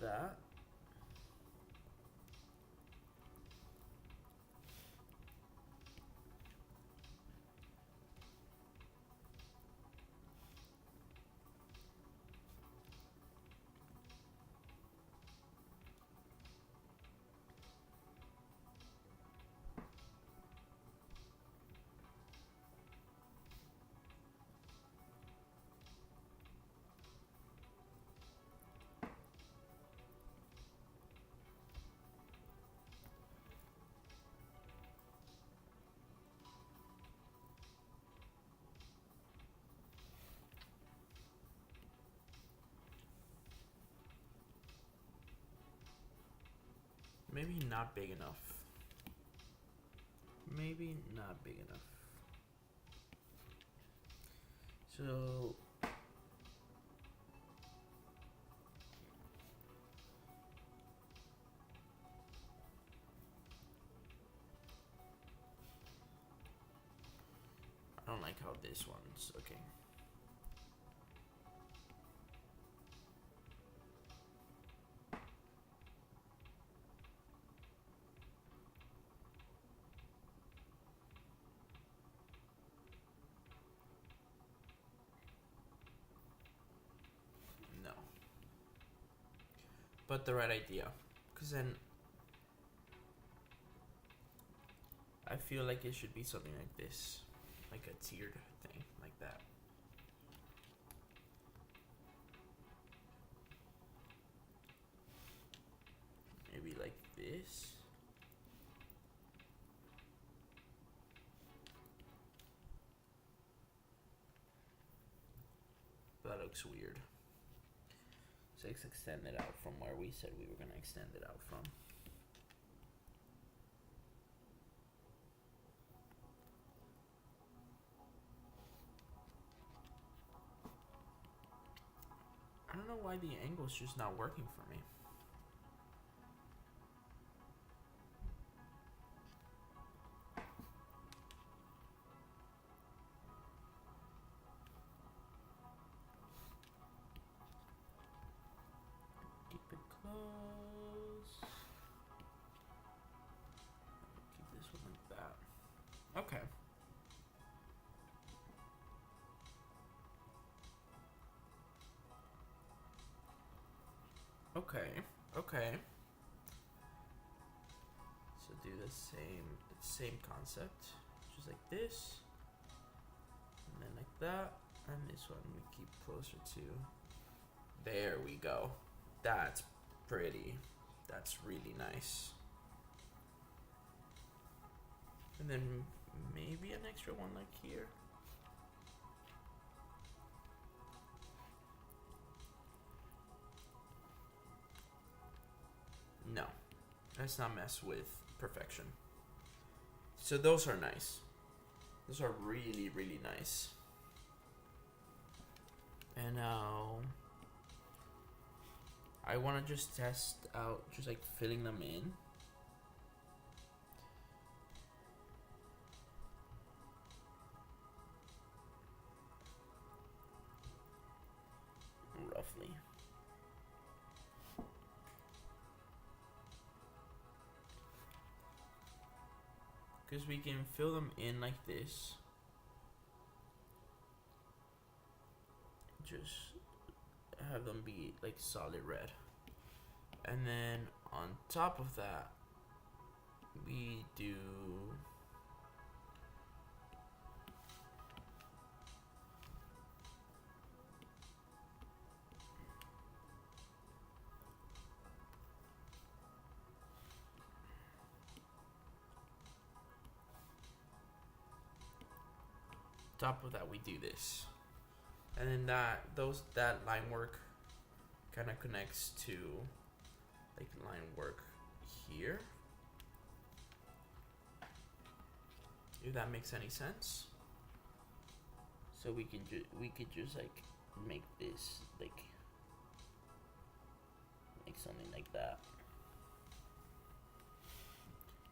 that. Maybe not big enough. Maybe not big enough. So I don't like how this one's okay. No. But the right idea. Because then I feel like it should be something like this. Like a tiered thing, like that. Maybe like this. That looks weird. So let's extend it out from where we said we were going to extend it out from. I don't know why the angle's just not working for me. Keep it close. Keep this one like that. Okay. Okay. So do the same concept, just like this, and then like that, and this one we keep closer to. There we go. That's pretty. That's really nice. And then maybe an extra one like here. No, let's not mess with perfection. So those are nice. Those are really, really nice. And now I want to just test out just like filling them in. Roughly. Because we can fill them in like this. Just have them be like solid red. And then on top of that, we do we do this, and then that line work kind of connects to like line work here, if that makes any sense. So we could just like make this like something like that,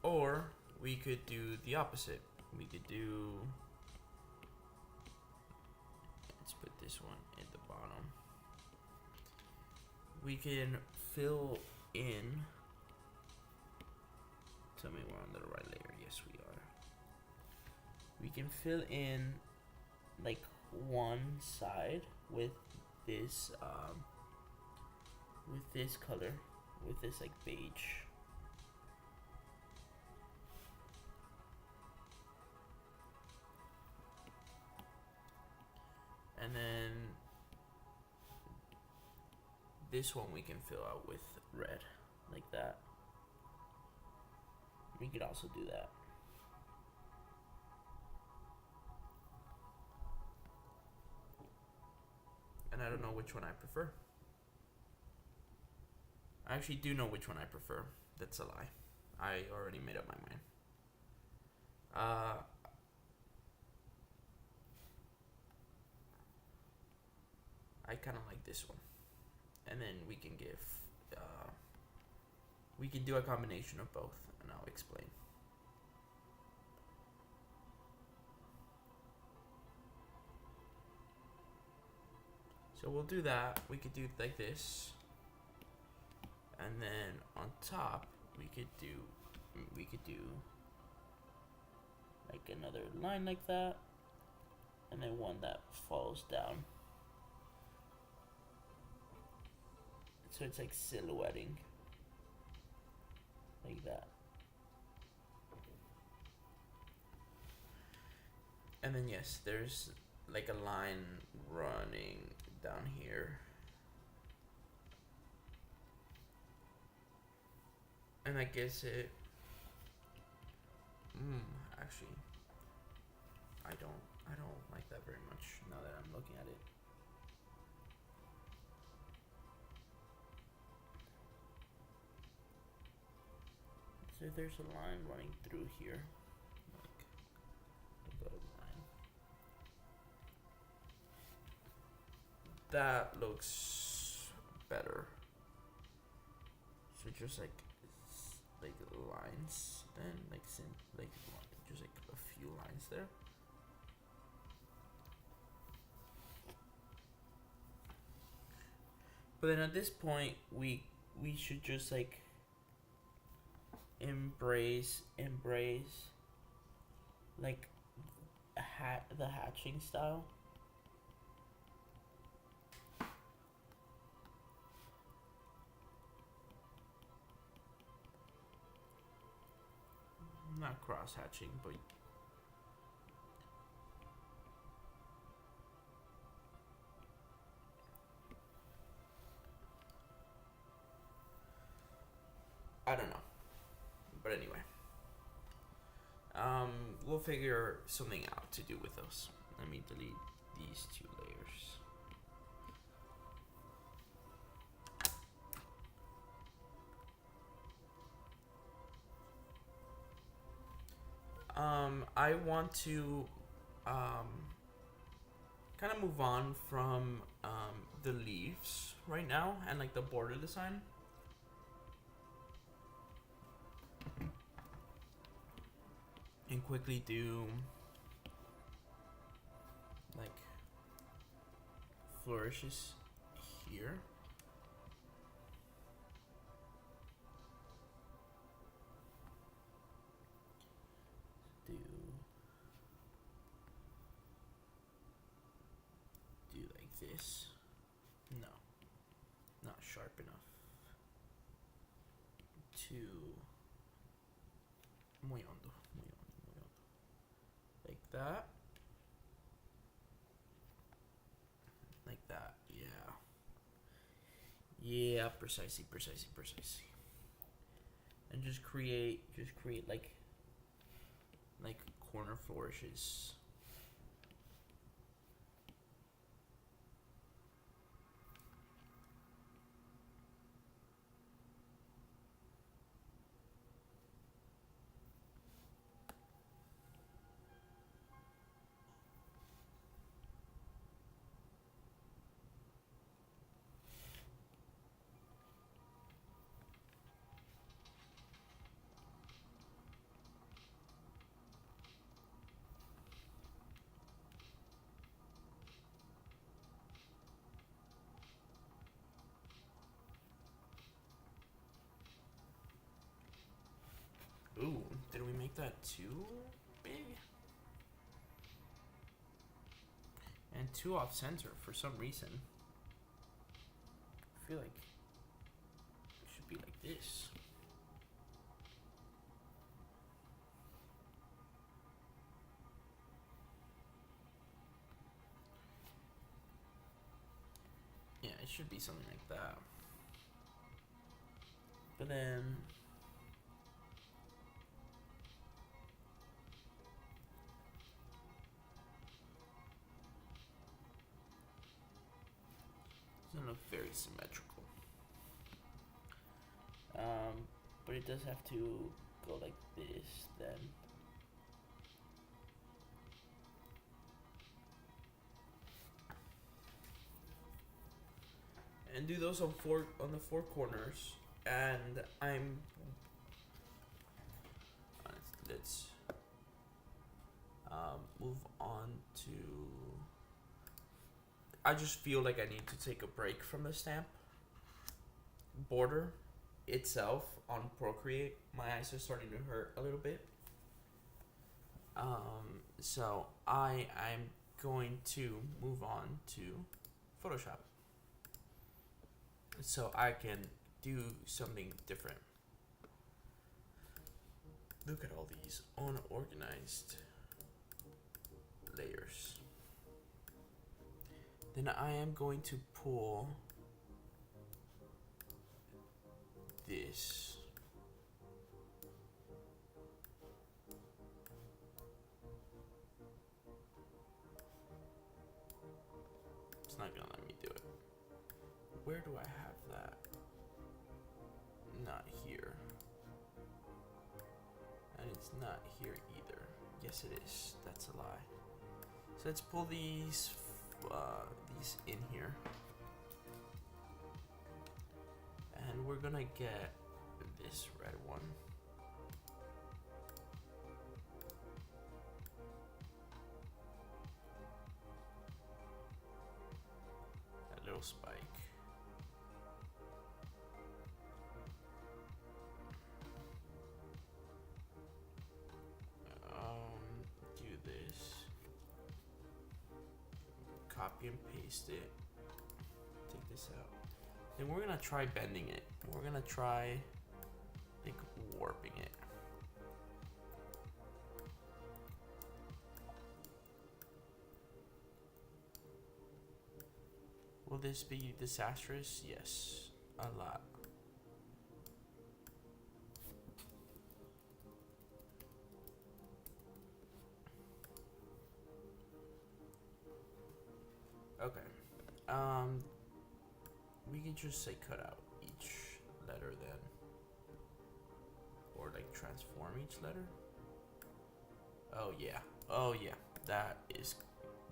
or we could do the opposite. We could do, let's put this one at the bottom. we can fill in. Tell me we're on the right layer. Yes, we are. We can fill in like one side with this color, with this like beige. And then this one we can fill out with red, like that. We could also do that. And I don't know which one I prefer. I actually do know which one I prefer. That's a lie. I already made up my mind. I kind of like this one. And then we can give, we can do a combination of both, and I'll explain. So we'll do that. We could do it like this, and then on top we could do like another line like that, and then one that falls down. So it's like silhouetting, like that. And then yes, there's like a line running down here. And I guess it, actually, I don't like that very much now that I'm looking at it. So there's a line running through here, like a little line. That looks better. So just like lines, then just like a few lines there. But then at this point, we should just like embrace like the hatching style. Not cross hatching, but I don't know. But anyway, we'll figure something out to do with those. Let me delete these two layers. I want to kind of move on from the leaves right now and like the border design. And quickly do like flourishes here. Do like this. No, not sharp enough. Too muy hondo. Like that. Like that. Yeah, precisely. And just create like corner flourishes. make that too big? And too off center for some reason. I feel like it should be like this. Yeah, it should be something like that. But then it doesn't look very symmetrical. But it does have to go like this then. And do those on the four corners. And let's move on to. I just feel like I need to take a break from the stamp border itself on Procreate. My eyes are starting to hurt a little bit. So I'm going to move on to Photoshop, so I can do something different. Look at all these unorganized layers. Then I am going to pull this. It's not gonna let me do it. Where do I have that? Not here. And it's not here either. Yes, it is. That's a lie. So let's pull these in here. And we're gonna get this red one. That little spike. Do this. Copy and paste it. Take this out. Then we're gonna try bending it. We're gonna try, like, warping it. Will this be disastrous? Yes, a lot. Okay. We can just say cut out each letter then. Or like transform each letter. Oh yeah. Oh yeah. That is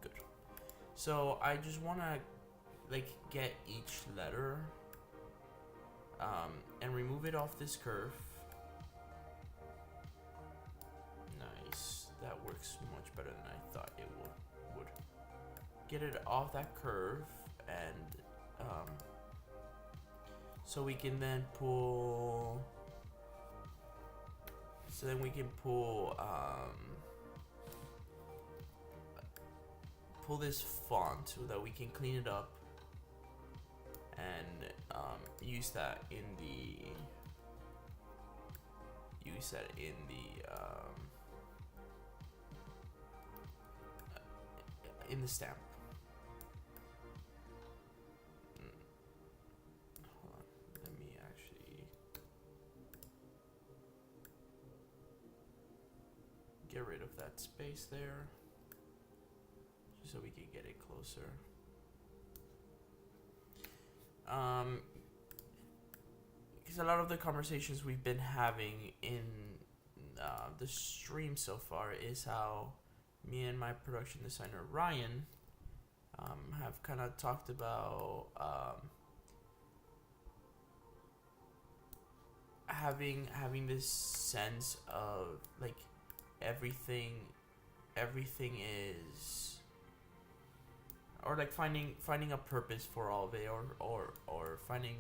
good. So I just wanna like get each letter and remove it off this curve. Nice. That works much better than I thought it would. Get it off that curve, and so we can then pull. So then we can pull this font so that we can clean it up and use that in the stamp. Hold on, let me actually get rid of that space there, just so we can get it closer. Because a lot of the conversations we've been having in the stream so far is how me and my production designer Ryan have kind of talked about having this sense of like everything is, or like finding a purpose for all of it, or finding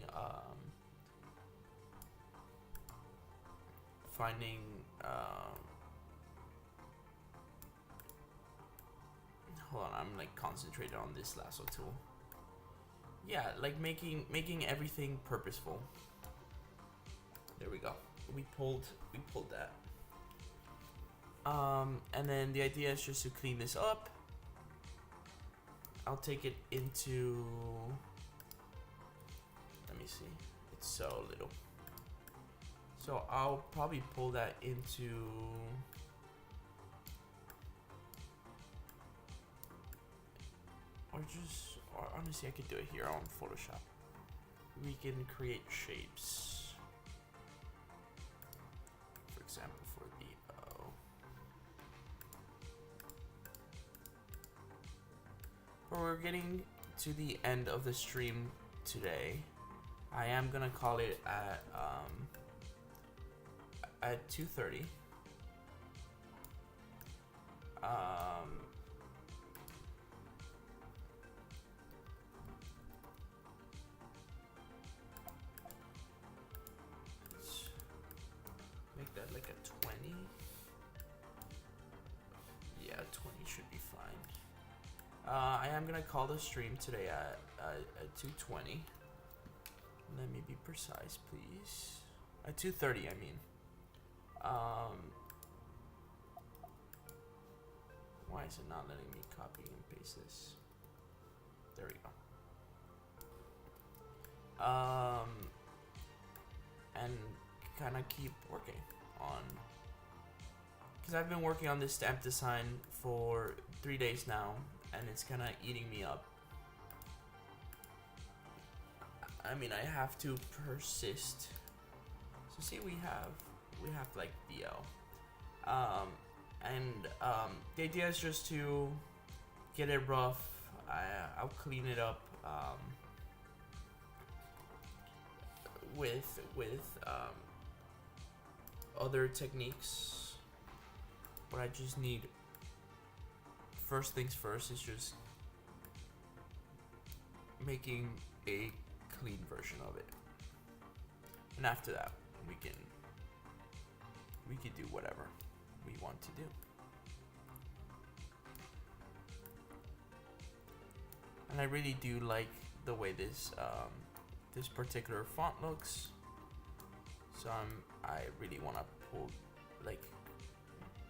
hold on, I'm like concentrated on this lasso tool. Yeah, like making everything purposeful. There we go. We pulled that. And then the idea is just to clean this up. I'll take it into, let me see, it's so little. So I'll probably pull that into, or honestly I could do it here on Photoshop. We can create shapes. For example, for the O. But we're getting to the end of the stream today. I am gonna call it at 2:30. Let's make that like a 20. Yeah, 20 should be fine. I am gonna call the stream today at 2:20. Let me be precise, please. At 2:30, I mean. Why is it not letting me copy and paste this? There we go. And kind of keep working on, because I've been working on this stamp design for 3 days now, and it's kind of eating me up. I mean, I have to persist. So see, we have like the L. The idea is just to get it rough. I'll clean it up with other techniques. But I just need, first things first is just making a clean version of it, and after that we can do whatever we want to do. And I really do like the way this this particular font looks, so I really want to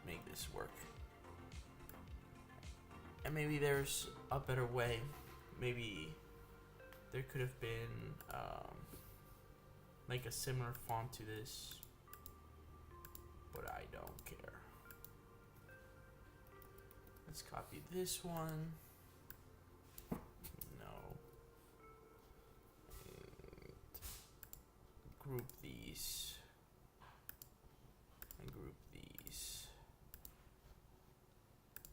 make this work. And maybe there's a better way. Maybe there could have been like a similar font to this, but I don't care. Let's copy this one. No. And group these. And group these.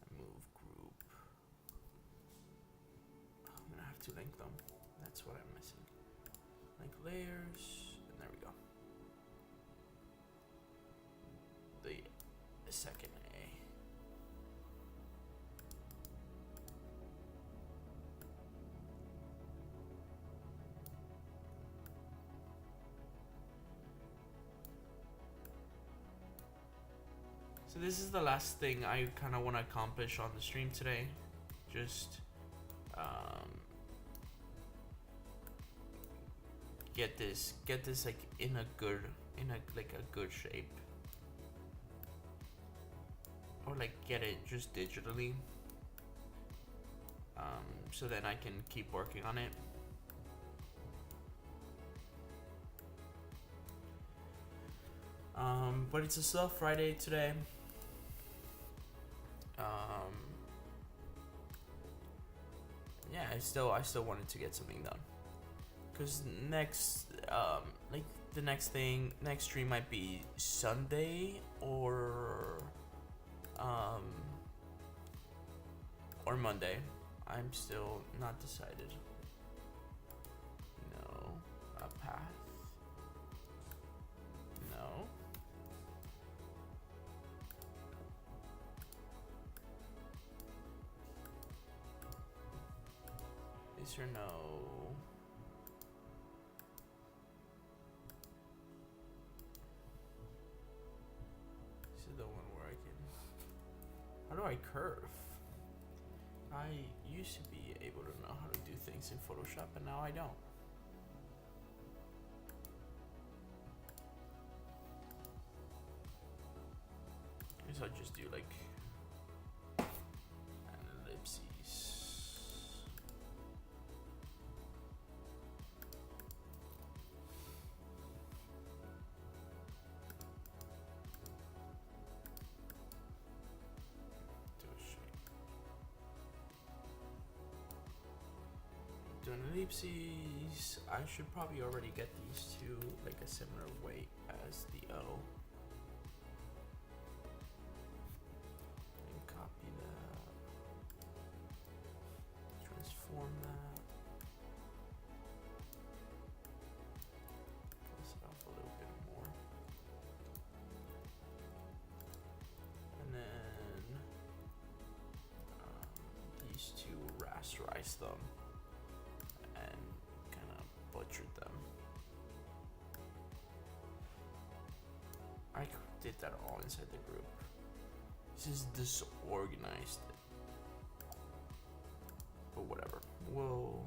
And move group. I'm gonna have to link them. That's what I'm missing. Link layers, and there we go. The second A. So this is the last thing I kind of want to accomplish on the stream today. Just get this like in a good shape, or like get it just digitally, so then I can keep working on it. But it's a slow Friday today. Yeah, I still wanted to get something done. Cause next stream might be Sunday or Monday. I'm still not decided. No, a path. No. Yes or no? This is the one where I can. How do I curve? I used to be able to know how to do things in Photoshop, and now I don't. I guess I'll just do like an ellipses. Do a shape. Do an ellipses. I should probably already get these two like a similar weight as the O. And copy that. Transform that. Close it off a little bit more. And then these two, rasterize them and kind of butchered them. I did that all inside the group. This is disorganized. But whatever. Well,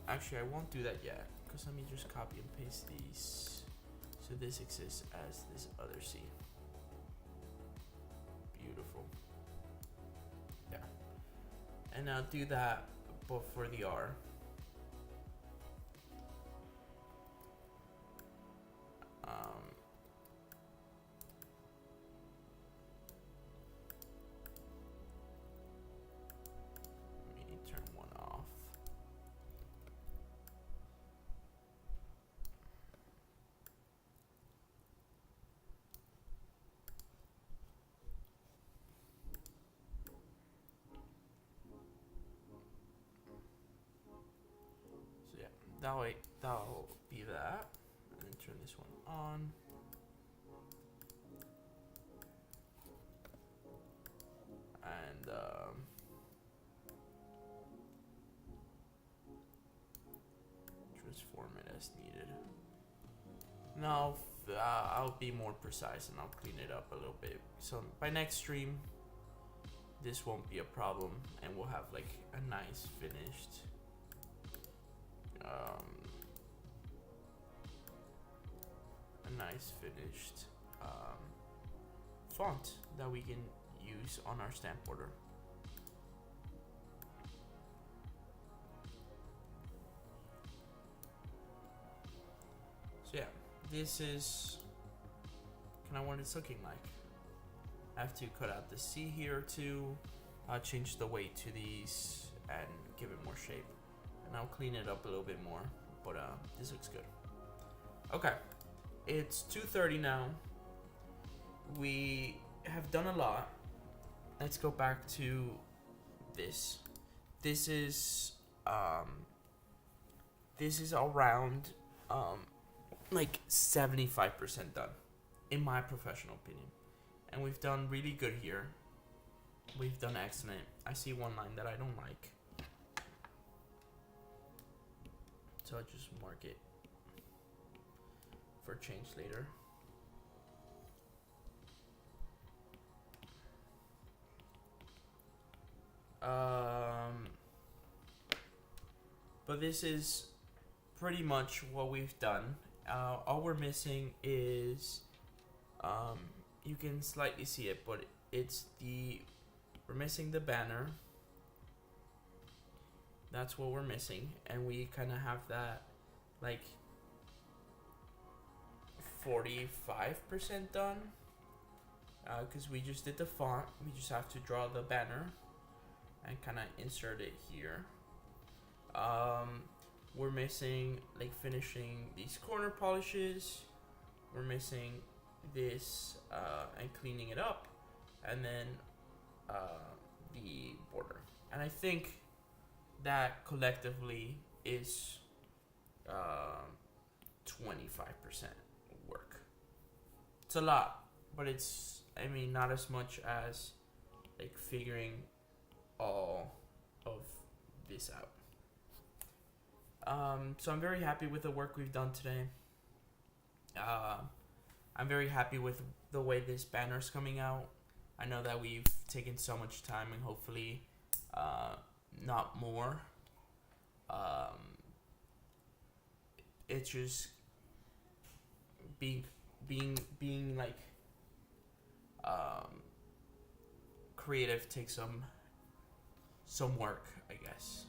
actually I won't do that yet, because let me just copy and paste these. So this exists as this other C. Beautiful. There. And now do that, but for the R. Let me turn one off. So yeah, that'll be that. And then turn this one on. And transform it as needed. Now I'll be more precise and I'll clean it up a little bit. So by next stream, this won't be a problem, and we'll have like a nice finished font that we can use on our stamp border. So yeah, this is kind of what it's looking like. I have to cut out the C here too, change the weight to these and give it more shape. And I'll clean it up a little bit more, but this looks good. Okay, it's 2:30 now. We have done a lot. Let's go back to this. This is around like 75% done, in my professional opinion. And we've done really good here. We've done excellent. I see one line that I don't like, so I'll just mark it for change later. But this is pretty much what we've done. All we're missing is, you can slightly see it, but we're missing the banner. That's what we're missing, and we kind of have that like 45% done, because we just did the font. We just have to draw the banner and kind of insert it here. We're missing like finishing these corner polishes. We're missing this and cleaning it up, and then the border. And I think that collectively is 25% work. It's a lot, but it's, I mean, not as much as like figuring all of this out. So I'm very happy with the work we've done today. I'm very happy with the way this banner's coming out. I know that we've taken so much time, and hopefully not more. It's just being like creative takes some work, I guess.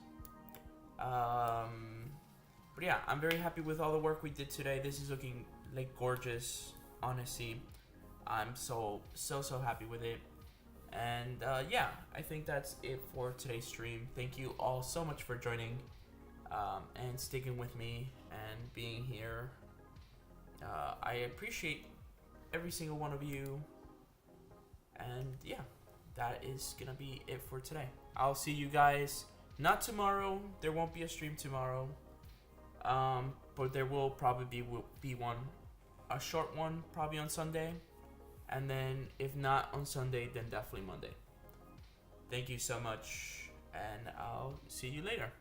But yeah, I'm very happy with all the work we did today. This is looking like gorgeous, honestly. I'm so happy with it. And yeah, I think that's it for today's stream. Thank you all so much for joining and sticking with me and being here. I appreciate every single one of you. And yeah, that is gonna be it for today. I'll see you guys not tomorrow. There won't be a stream tomorrow. But there will probably be one, a short one, probably on Sunday. And then if not on Sunday, then definitely Monday. Thank you so much, and I'll see you later.